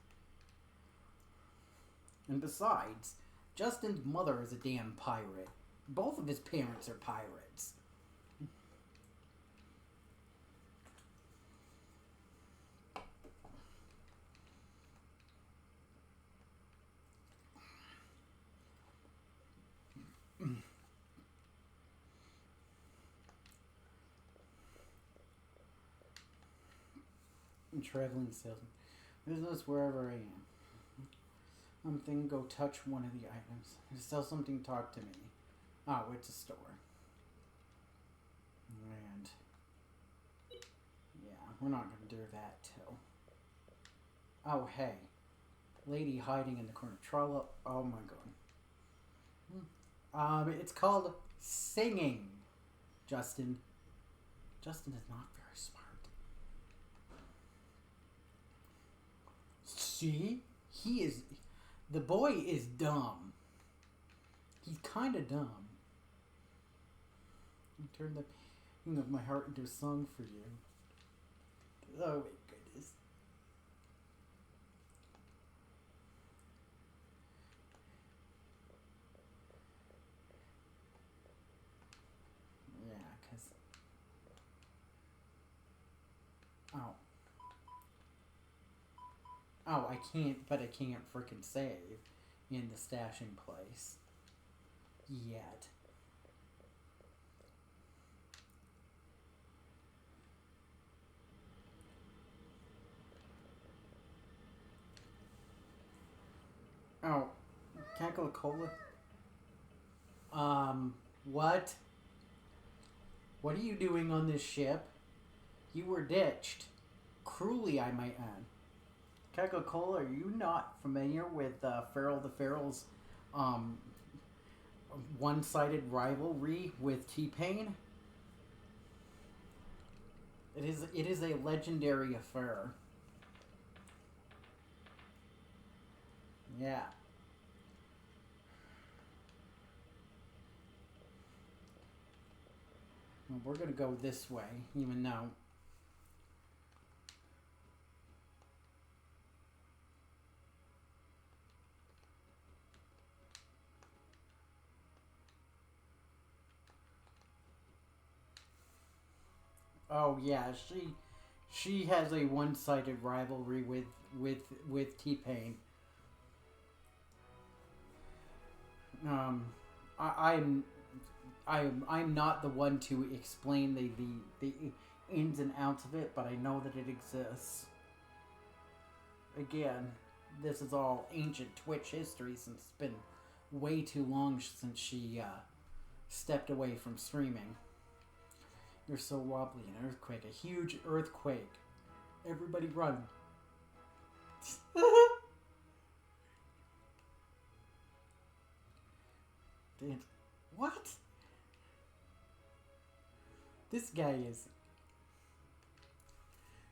And besides, Justin's mother is a damn pirate. Both of his parents are pirates. Traveling salesman. Business wherever I am. I'm thinking go touch one of the items. Sell something, talk to me. Oh, it's a store. And yeah, we're not gonna do that till. Oh hey. Lady hiding in the corner. Trolla. Oh my god. It's called singing. Justin. Justin is not very smart. See? He is... The boy is dumb. He's kind of dumb. I turned the pain of my heart into a song for you. Oh my goodness. Yeah, because... Oh. Oh, I can't freaking save in the stashing place yet. Oh, Cackle Cola? What? What are you doing on this ship? You were ditched. Cruelly, I might add. Coca-Cola, are you not familiar with Farrell the Farrell's one-sided rivalry with T-Pain? It is a legendary affair. Yeah. Well, we're gonna go this way, even though... Oh yeah, she has a one-sided rivalry with T-Pain. I'm not the one to explain the ins and outs of it, but I know that it exists. Again, this is all ancient Twitch history since it's been way too long since she stepped away from streaming. You're so wobbly. An earthquake. A huge earthquake. Everybody run. What? This guy is...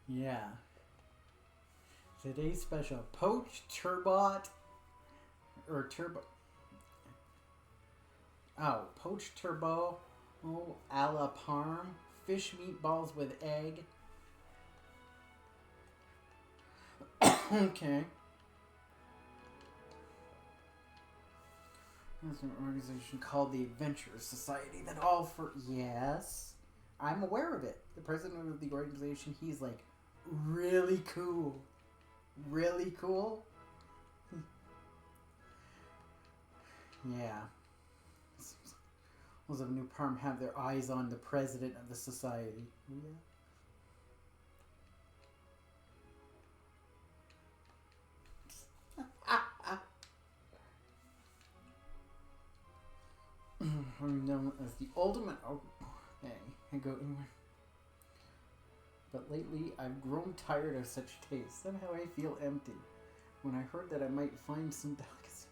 Yeah. Today's special. Poached turbot. Or turbo... Oh. Poached turbo. Oh, a la parm. Fish meatballs with egg. Okay. There's an organization called the Adventures Society that all for... Yes. I'm aware of it. The president of the organization, he's like, really cool. Really cool? Yeah. Those of New Parm have their eyes on the president of the society. Yeah. I'm known as the ultimate. Oh, hey, I go anywhere. But lately, I've grown tired of such tastes. Somehow I feel empty. When I heard that I might find some delicacy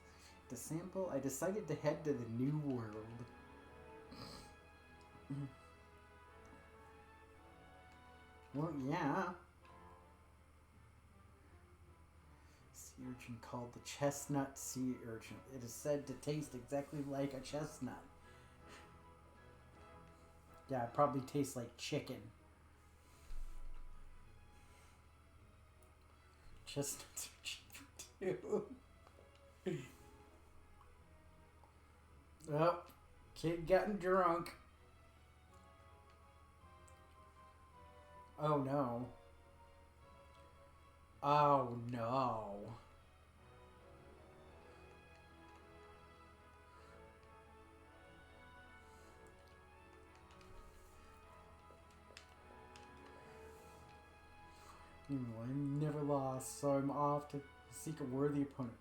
to sample, I decided to head to the New World. Well, yeah. Sea urchin called the chestnut sea urchin. It is said to taste exactly like a chestnut. Yeah, it probably tastes like chicken. Chestnuts are cheaper too. Oh, kid getting drunk. Oh no. Oh no. I'm never lost, so I'm off to seek a worthy opponent.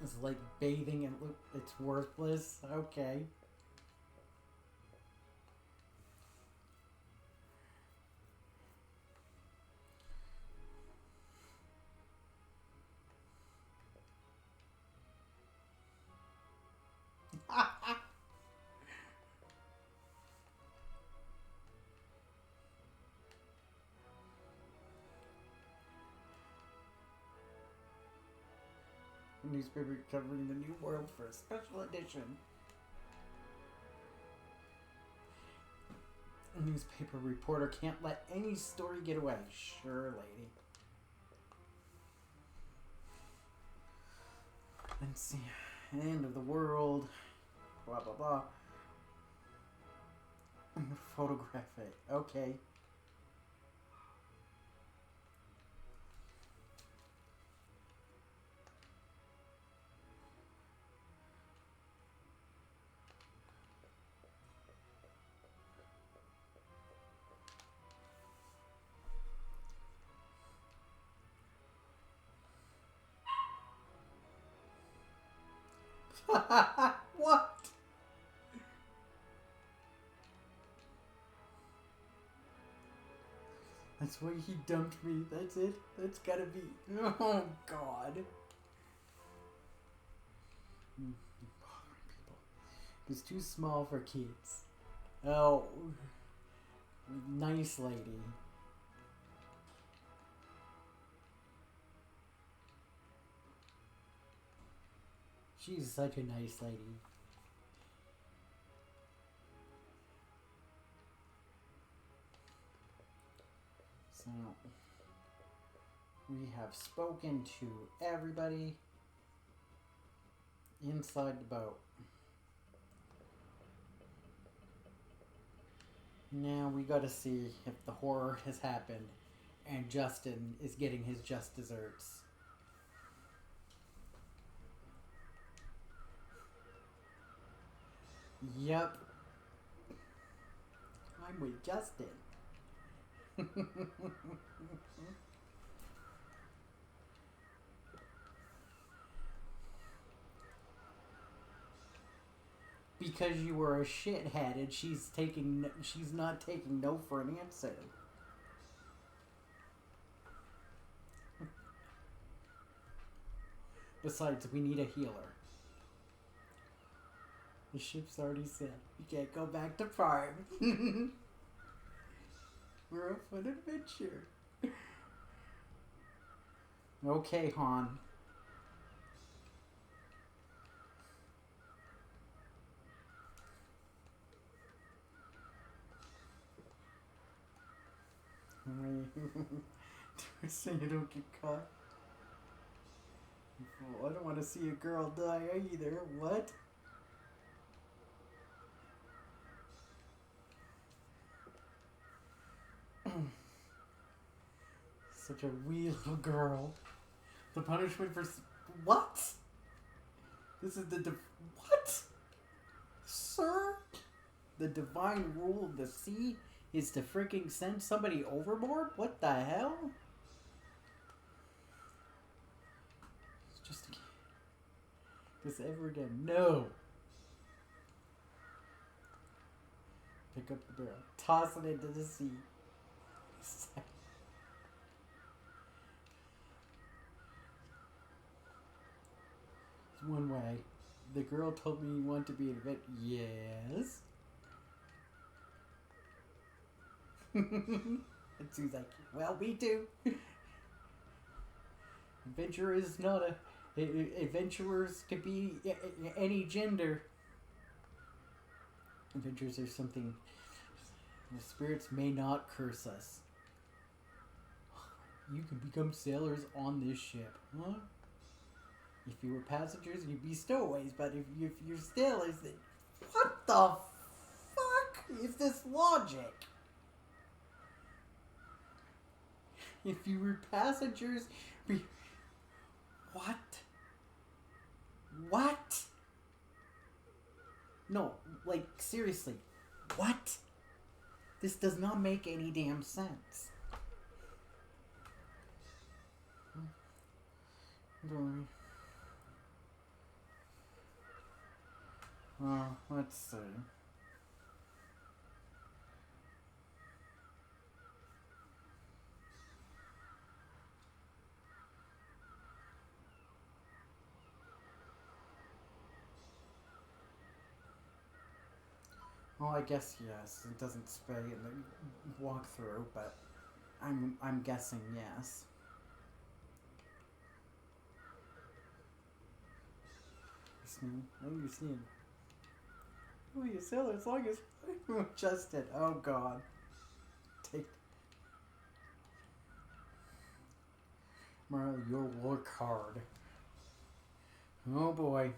It's like bathing and it's worthless. Okay. Newspaper covering the New World for a special edition. A newspaper reporter can't let any story get away. Sure, lady. Let's see. End of the world. Blah, blah, blah. I'm gonna photograph it. Okay. What? That's why he dumped me. That's it. That's gotta be. Oh God. Bothering people. It's too small for kids. Oh, nice lady. She's such a nice lady. So, we have spoken to everybody inside the boat. Now we gotta see if the horror has happened and Justin is getting his just desserts. Yep. I'm with Justin. Because you were a shithead and she's not taking no for an answer. Besides, we need a healer. The ship's already set. We can't go back to farm. We're off on an adventure. Okay, Han. So you don't get caught. Well, I don't want to see a girl die either. What? Such a wee little girl. The punishment for what? This is the what? Sir? The divine rule of the sea is to freaking send somebody overboard? What the hell? It's just this ever again. No. Pick up the barrel. Toss it into the sea. It's one way. The girl told me you want to be an adventurer. Yes. And she's like, well, me too. Adventure is not adventurers could be any gender. Adventures are something. The spirits may not curse us. You can become sailors on this ship, huh? If you were passengers, you'd be stowaways, but if you're sailors, then what the fuck is this logic? If you were passengers, what? What? No, like, seriously, what? This does not make any damn sense. Let's see. Well, I guess yes. It doesn't say in the walkthrough, but I'm guessing yes. What are you seeing? Oh, you sailor as long as I'm adjusted. Oh God. Take Marla, you'll work hard. Oh boy.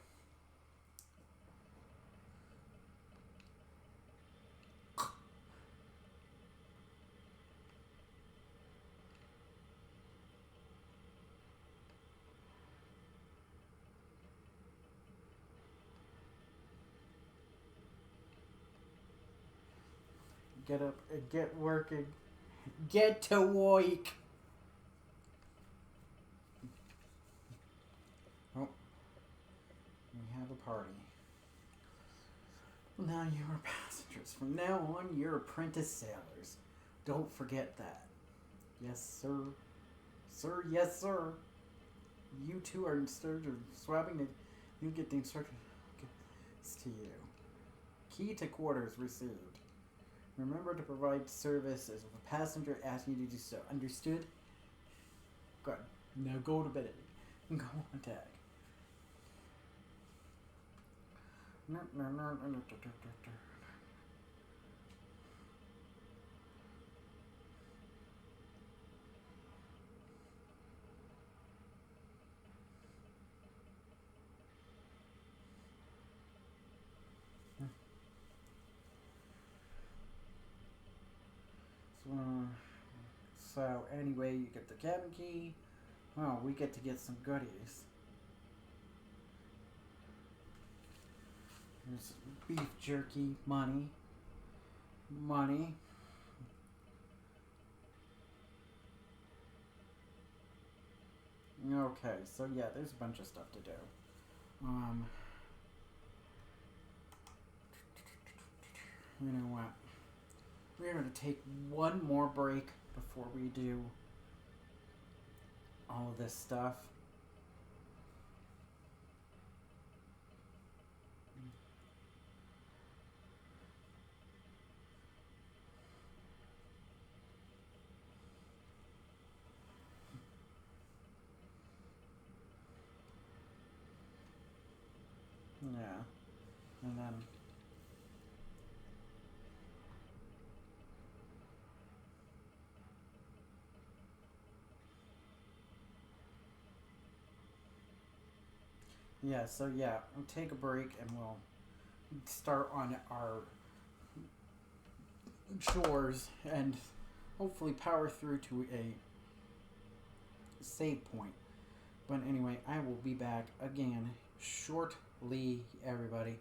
Get up and get working. Get to work. Oh, we have a party. Well, now you are passengers. From now on, you're apprentice sailors. Don't forget that. Yes, sir. Sir, yes, sir. You two are instead of swabbing it. You get the instructions. Okay. It's to you. Key to quarters received. Remember to provide services if a passenger asks you to do so. Understood? Good. Now go to bed. Go on deck. So anyway, you get the cabin key. Oh, we get to get some goodies. There's beef jerky, money. Okay, so yeah, there's a bunch of stuff to do. You know what? We're going to take one more break before we do all of this stuff. Yeah. And then yeah, so yeah, we'll take a break and we'll start on our chores and hopefully power through to a save point. But anyway, I will be back again shortly, everybody.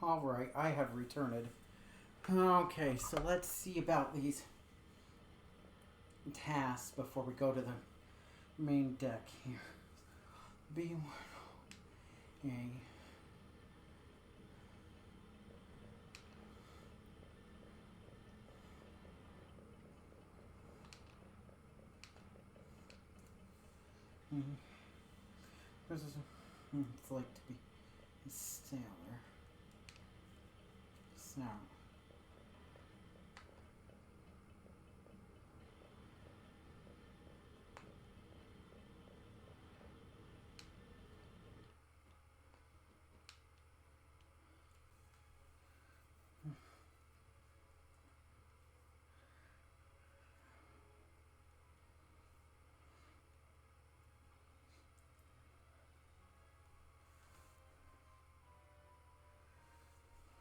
Alright, I have returned. Okay, so let's see about these tasks before we go to the main deck here. B1. A. This is it's like to be a sailor. So.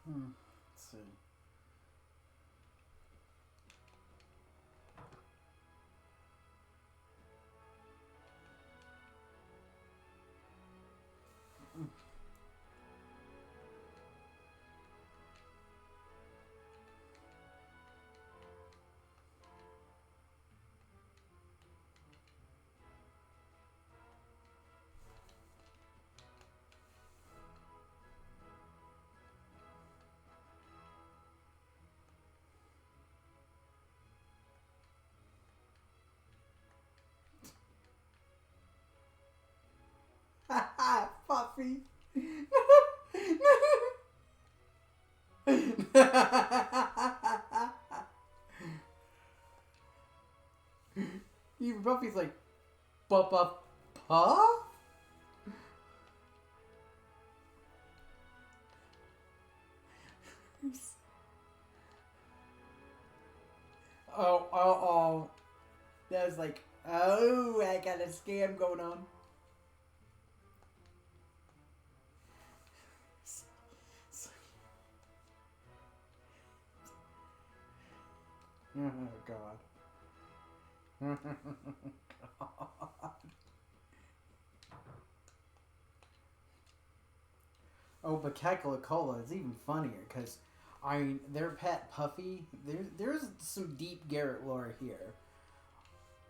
Let's see. Puffy. Even Puffy's like, puff. Oh. That was like, oh, I got a scam going on. Oh, God. God. Oh, but Caculacola is even funnier because, their pet Puffy, there's some deep Garrett lore here.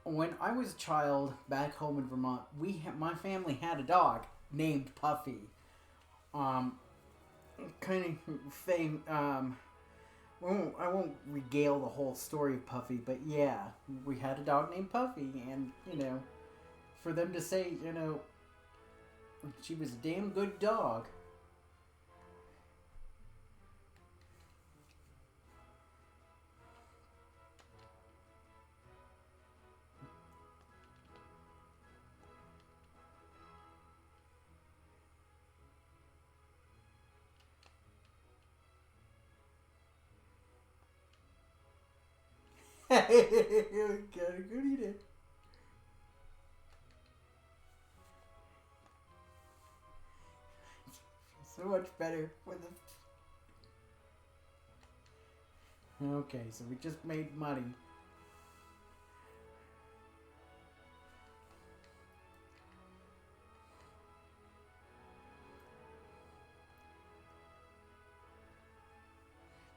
When I was a child back home in Vermont, my family had a dog named Puffy. Kind of fame. I won't regale the whole story of Puffy, but yeah, we had a dog named Puffy, and for them to say, she was a damn good dog. Gotta go eat it. So much better with the. Okay, so we just made money.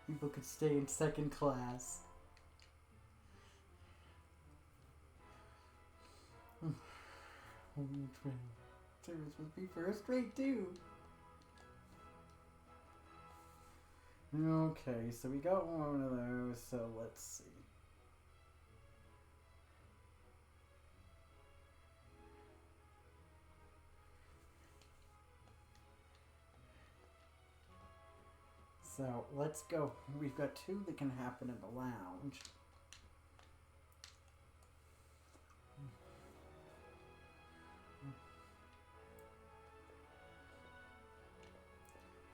People could stay in second class. Service must be first rate too. Okay, so we got one of those, so let's see. So let's go. We've got two that can happen in the lounge.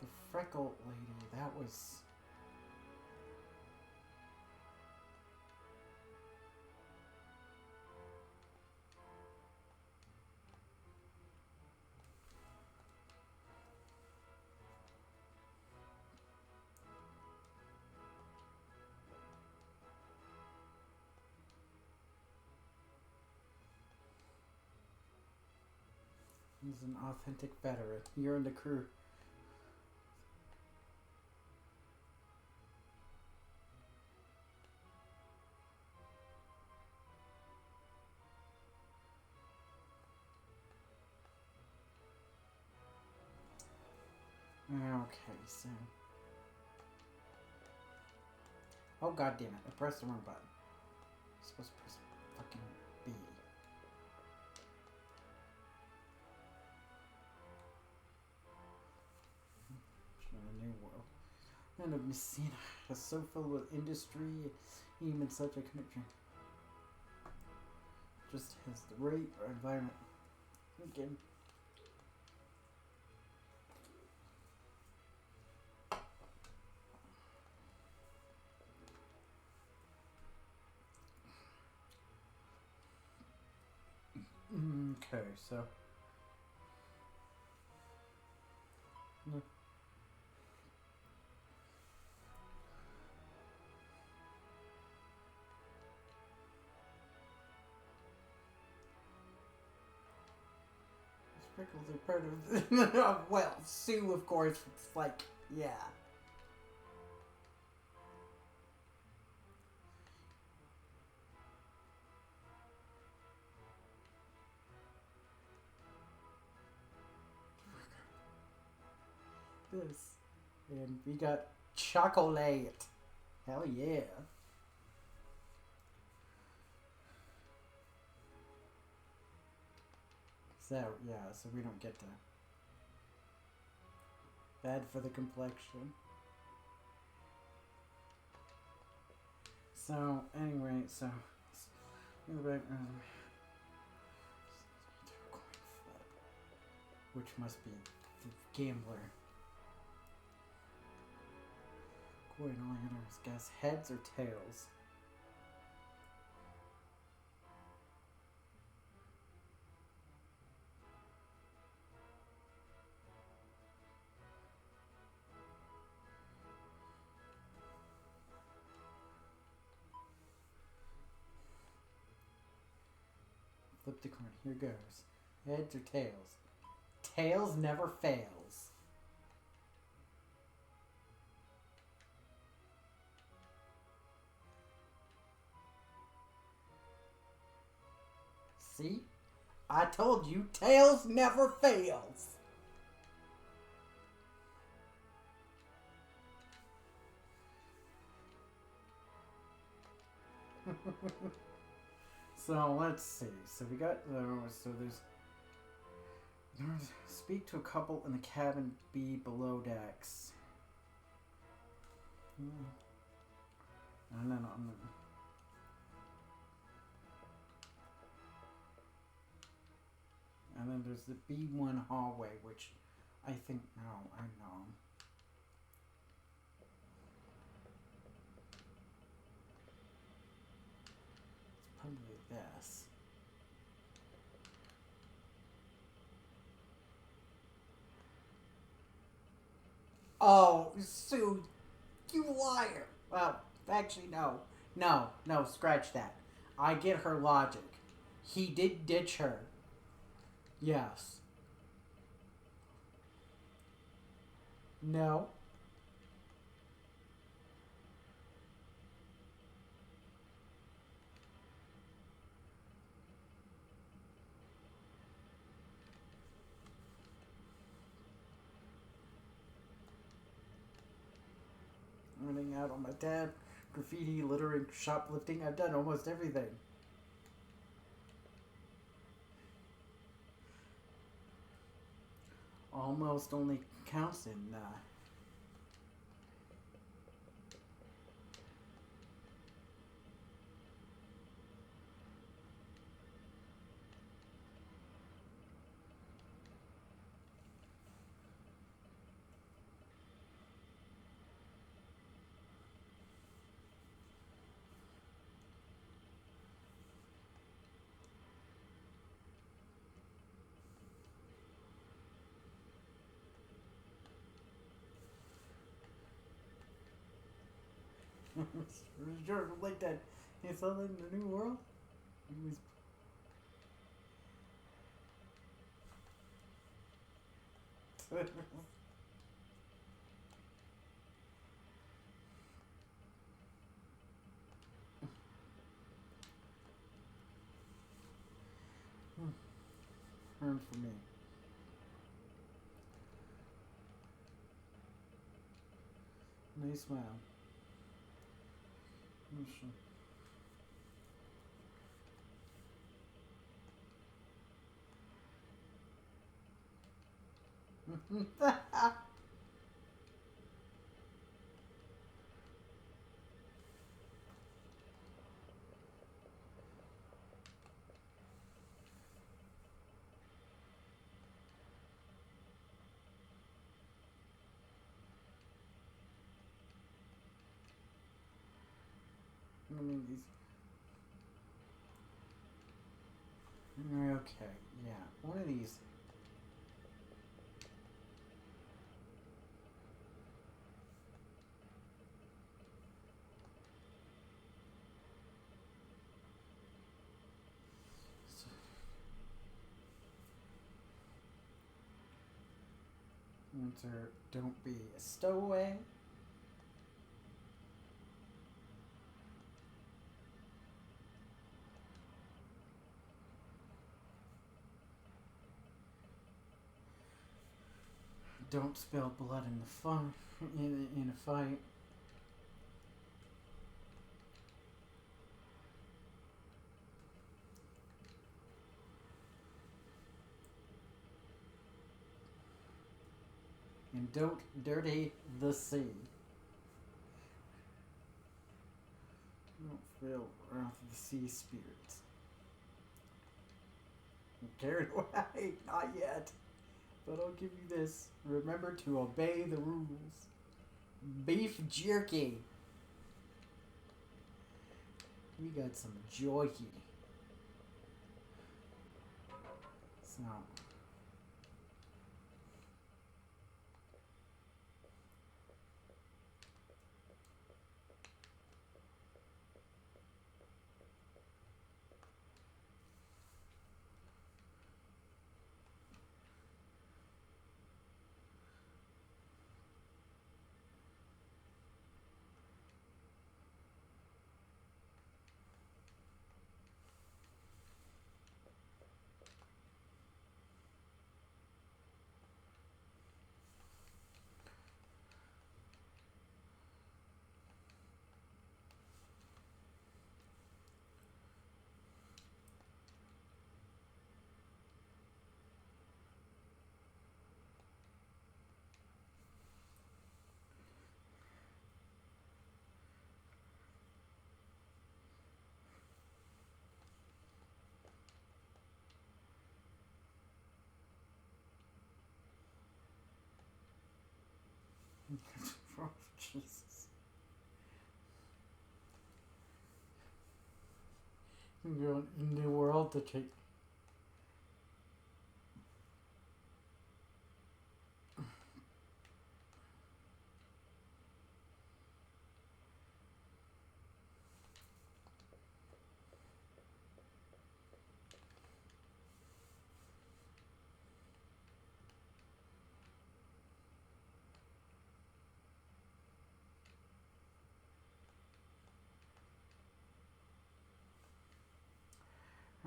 The freckled lady, that was. He's an authentic veteran. You're in the crew. Okay, so. Oh, god damn it. I pressed the wrong button. I'm supposed to press fucking B. A new world. Land of Messina is so filled with industry, even such a connection. Just has the right environment. Again. Okay, so. Sprinkles are part of the. Well, Sue, of course, it's like, yeah. This. And we got chocolate. Hell yeah. So, yeah, so we don't get to. Bad for the complexion. So, anyway, so. Which must be the gambler. Coin all enters. Guess heads or tails? Flip the coin. Here goes. Heads or tails? Tails never fails. See? I told you, tails never fails. So let's see. So we got those. So there's speak to a couple in the cabin B below decks. And then and then there's the B1 hallway, which I think I know. It's probably this. Oh, Sue, you liar. Well, actually, no. No, scratch that. I get her logic. He did ditch her. Yes. No. Running out on my dad. Graffiti, littering, shoplifting. I've done almost everything. Almost only counts in Sure, like that. You saw that in the New World? He was. Earned for me. Nice smile. Okay, yeah. One of these. Answer, don't be a stowaway. Don't spill blood in the fun in a fight. And don't dirty the sea. Don't feel wrath of the sea spirits. I'm carried away, not yet. But I'll give you this. Remember to obey the rules. Beef jerky. We got some jerky. So. Oh, Jesus. I'm going in the world to take.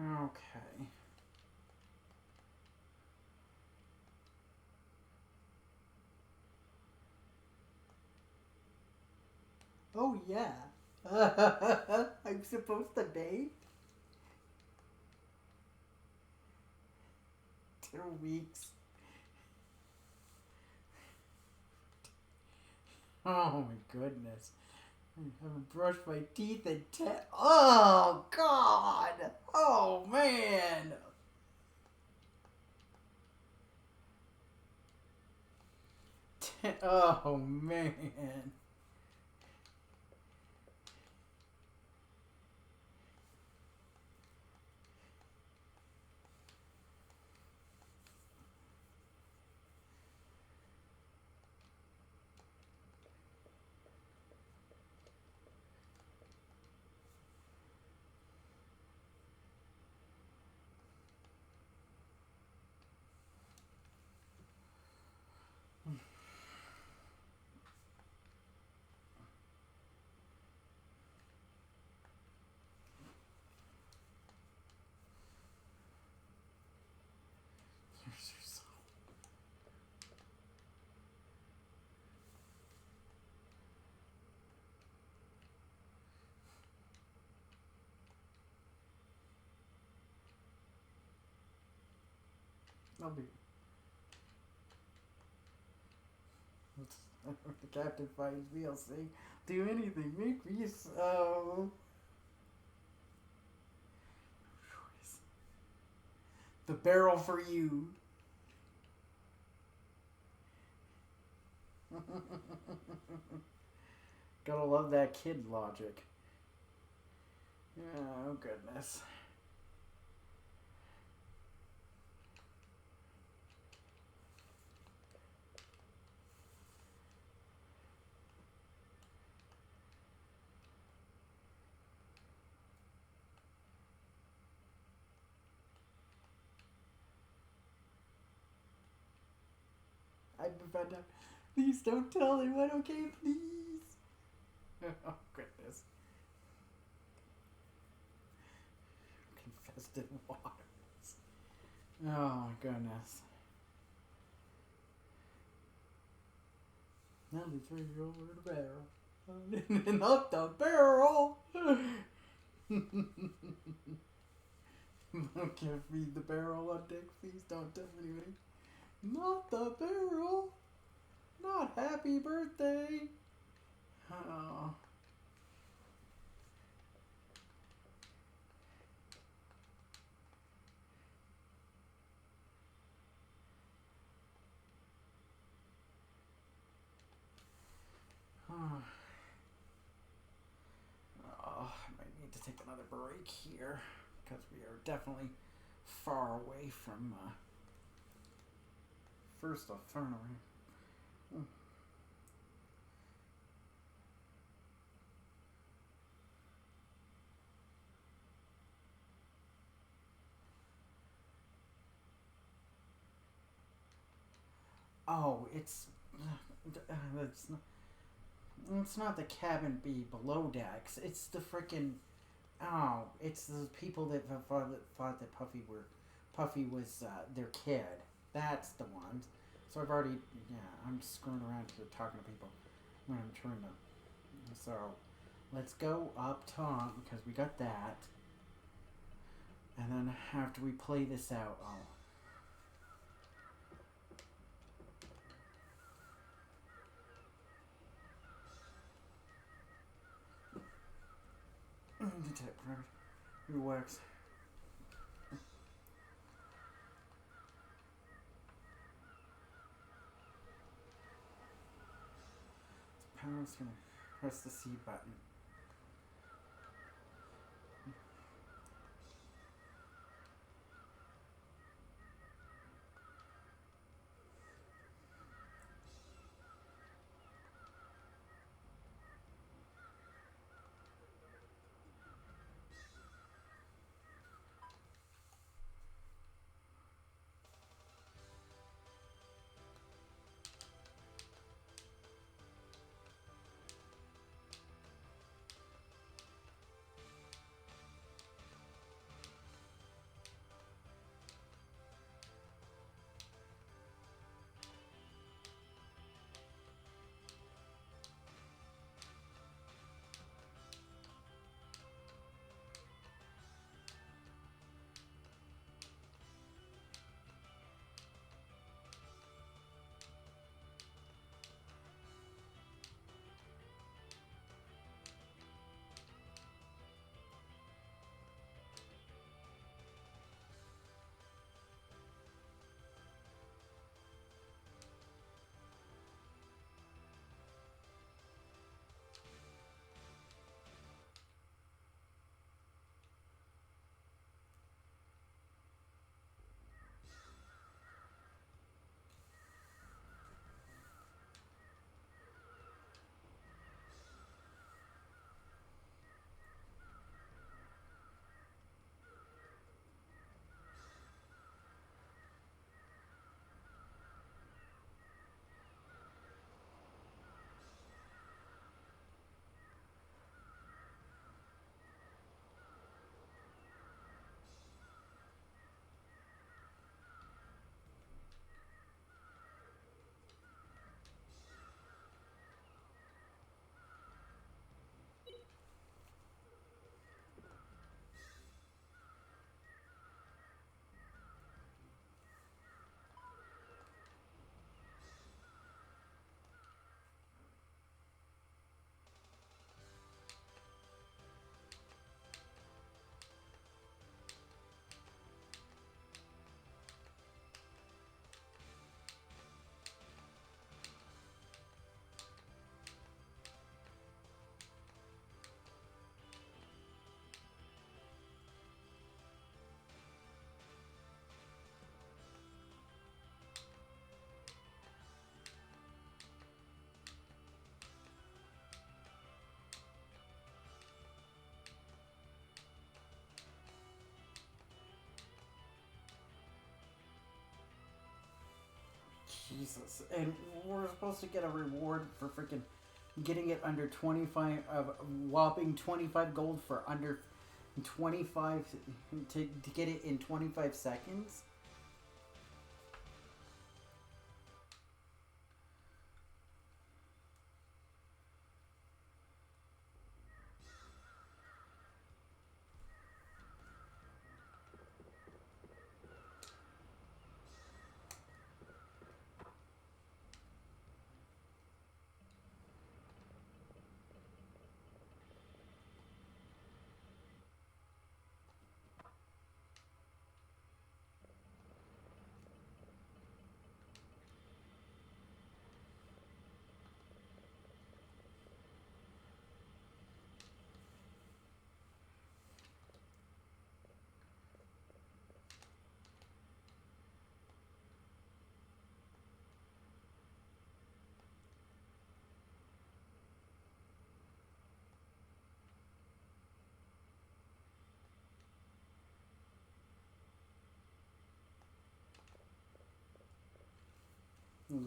Okay. Oh, yeah. I'm supposed to date? 2 weeks. Oh, my goodness. I haven't brushed my teeth in 10. Oh, God. Oh, man. Oh, man. I'll be. The captain finds me. I'll say, "Do anything, make me so." The barrel for you. Gotta love that kid logic. Oh, goodness. I've been found out. Please don't tell anyone, okay? Please. Oh, goodness. Confessed in waters. Oh, my goodness. Now they throw you over the barrel. Not the barrel! Don't give me the barrel on Dick. Please don't tell anybody. Not the barrel! Not happy birthday! Oh. I might need to take another break here because we are definitely far away from first off thrown away. Oh, it's not the cabin B below decks. It's the frickin' it's the people that thought that Puffy was their kid. That's the ones. So I've already I'm screwing around here talking to people when I'm trying to. So let's go up top because we got that, and then after we play this out, detect it works. I'm just gonna press the C button. Jesus. And we're supposed to get a reward for freaking getting it under 25, whopping 25 gold for under 25, to get it in 25 seconds.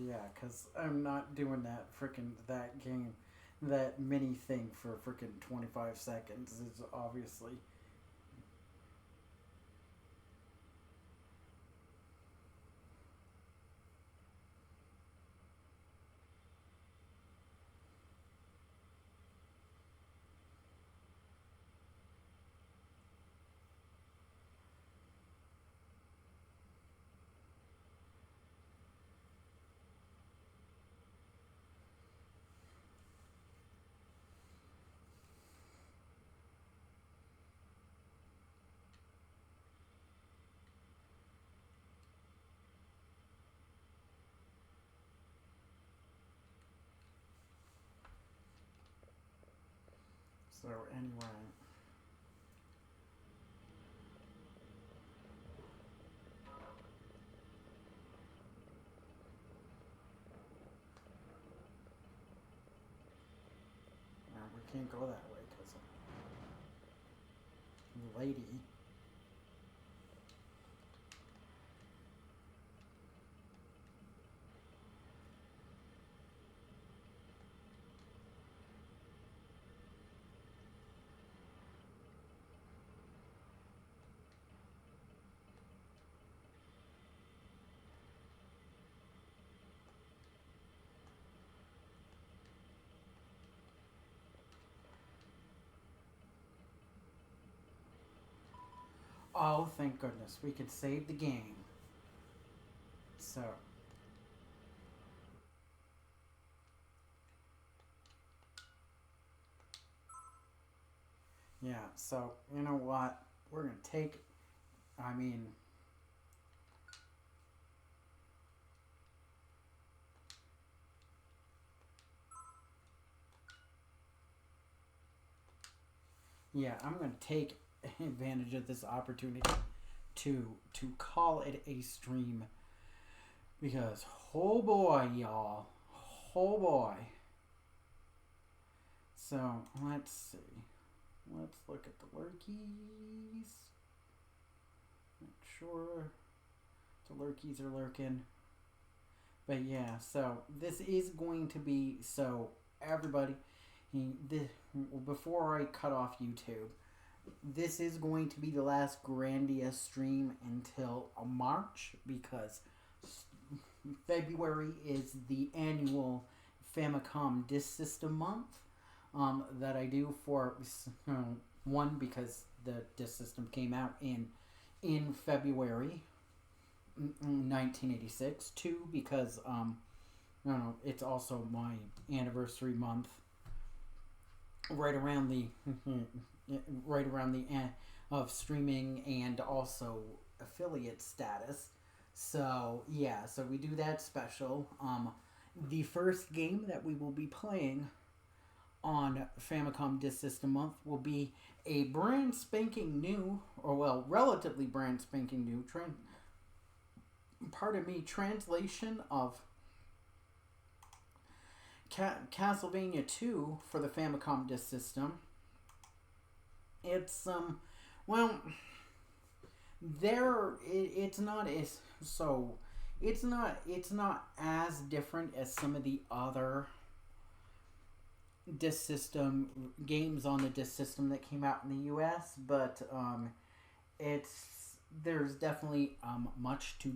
Yeah, because I'm not doing that game, that mini thing for freaking 25 seconds is obviously. So anyway. We can't go that way because the lady. Oh, thank goodness. We could save the game. So. Yeah, so, you know what? We're going to take. I mean. Yeah, I'm going to take advantage of this opportunity to call it a stream, because oh boy, y'all, oh boy. So let's see, let's look at the lurkies, make sure the lurkies are lurking. But yeah, so this is going to be, so everybody, before I cut off YouTube, this is going to be the last Grandia stream until March, because February is the annual Famicom Disk System month that I do for, one, because the Disk System came out in February 1986. Two, because it's also my anniversary month, right around the end of streaming and also affiliate status. So yeah, so we do that special. The first game that we will be playing on Famicom Disk System Month will be a brand spanking new, or well, relatively brand spanking new translation of Castlevania 2 for the Famicom Disk System. It's well, it's not as so. It's not as different as some of the other disc system games on the disc system that came out in the US, but there's definitely much to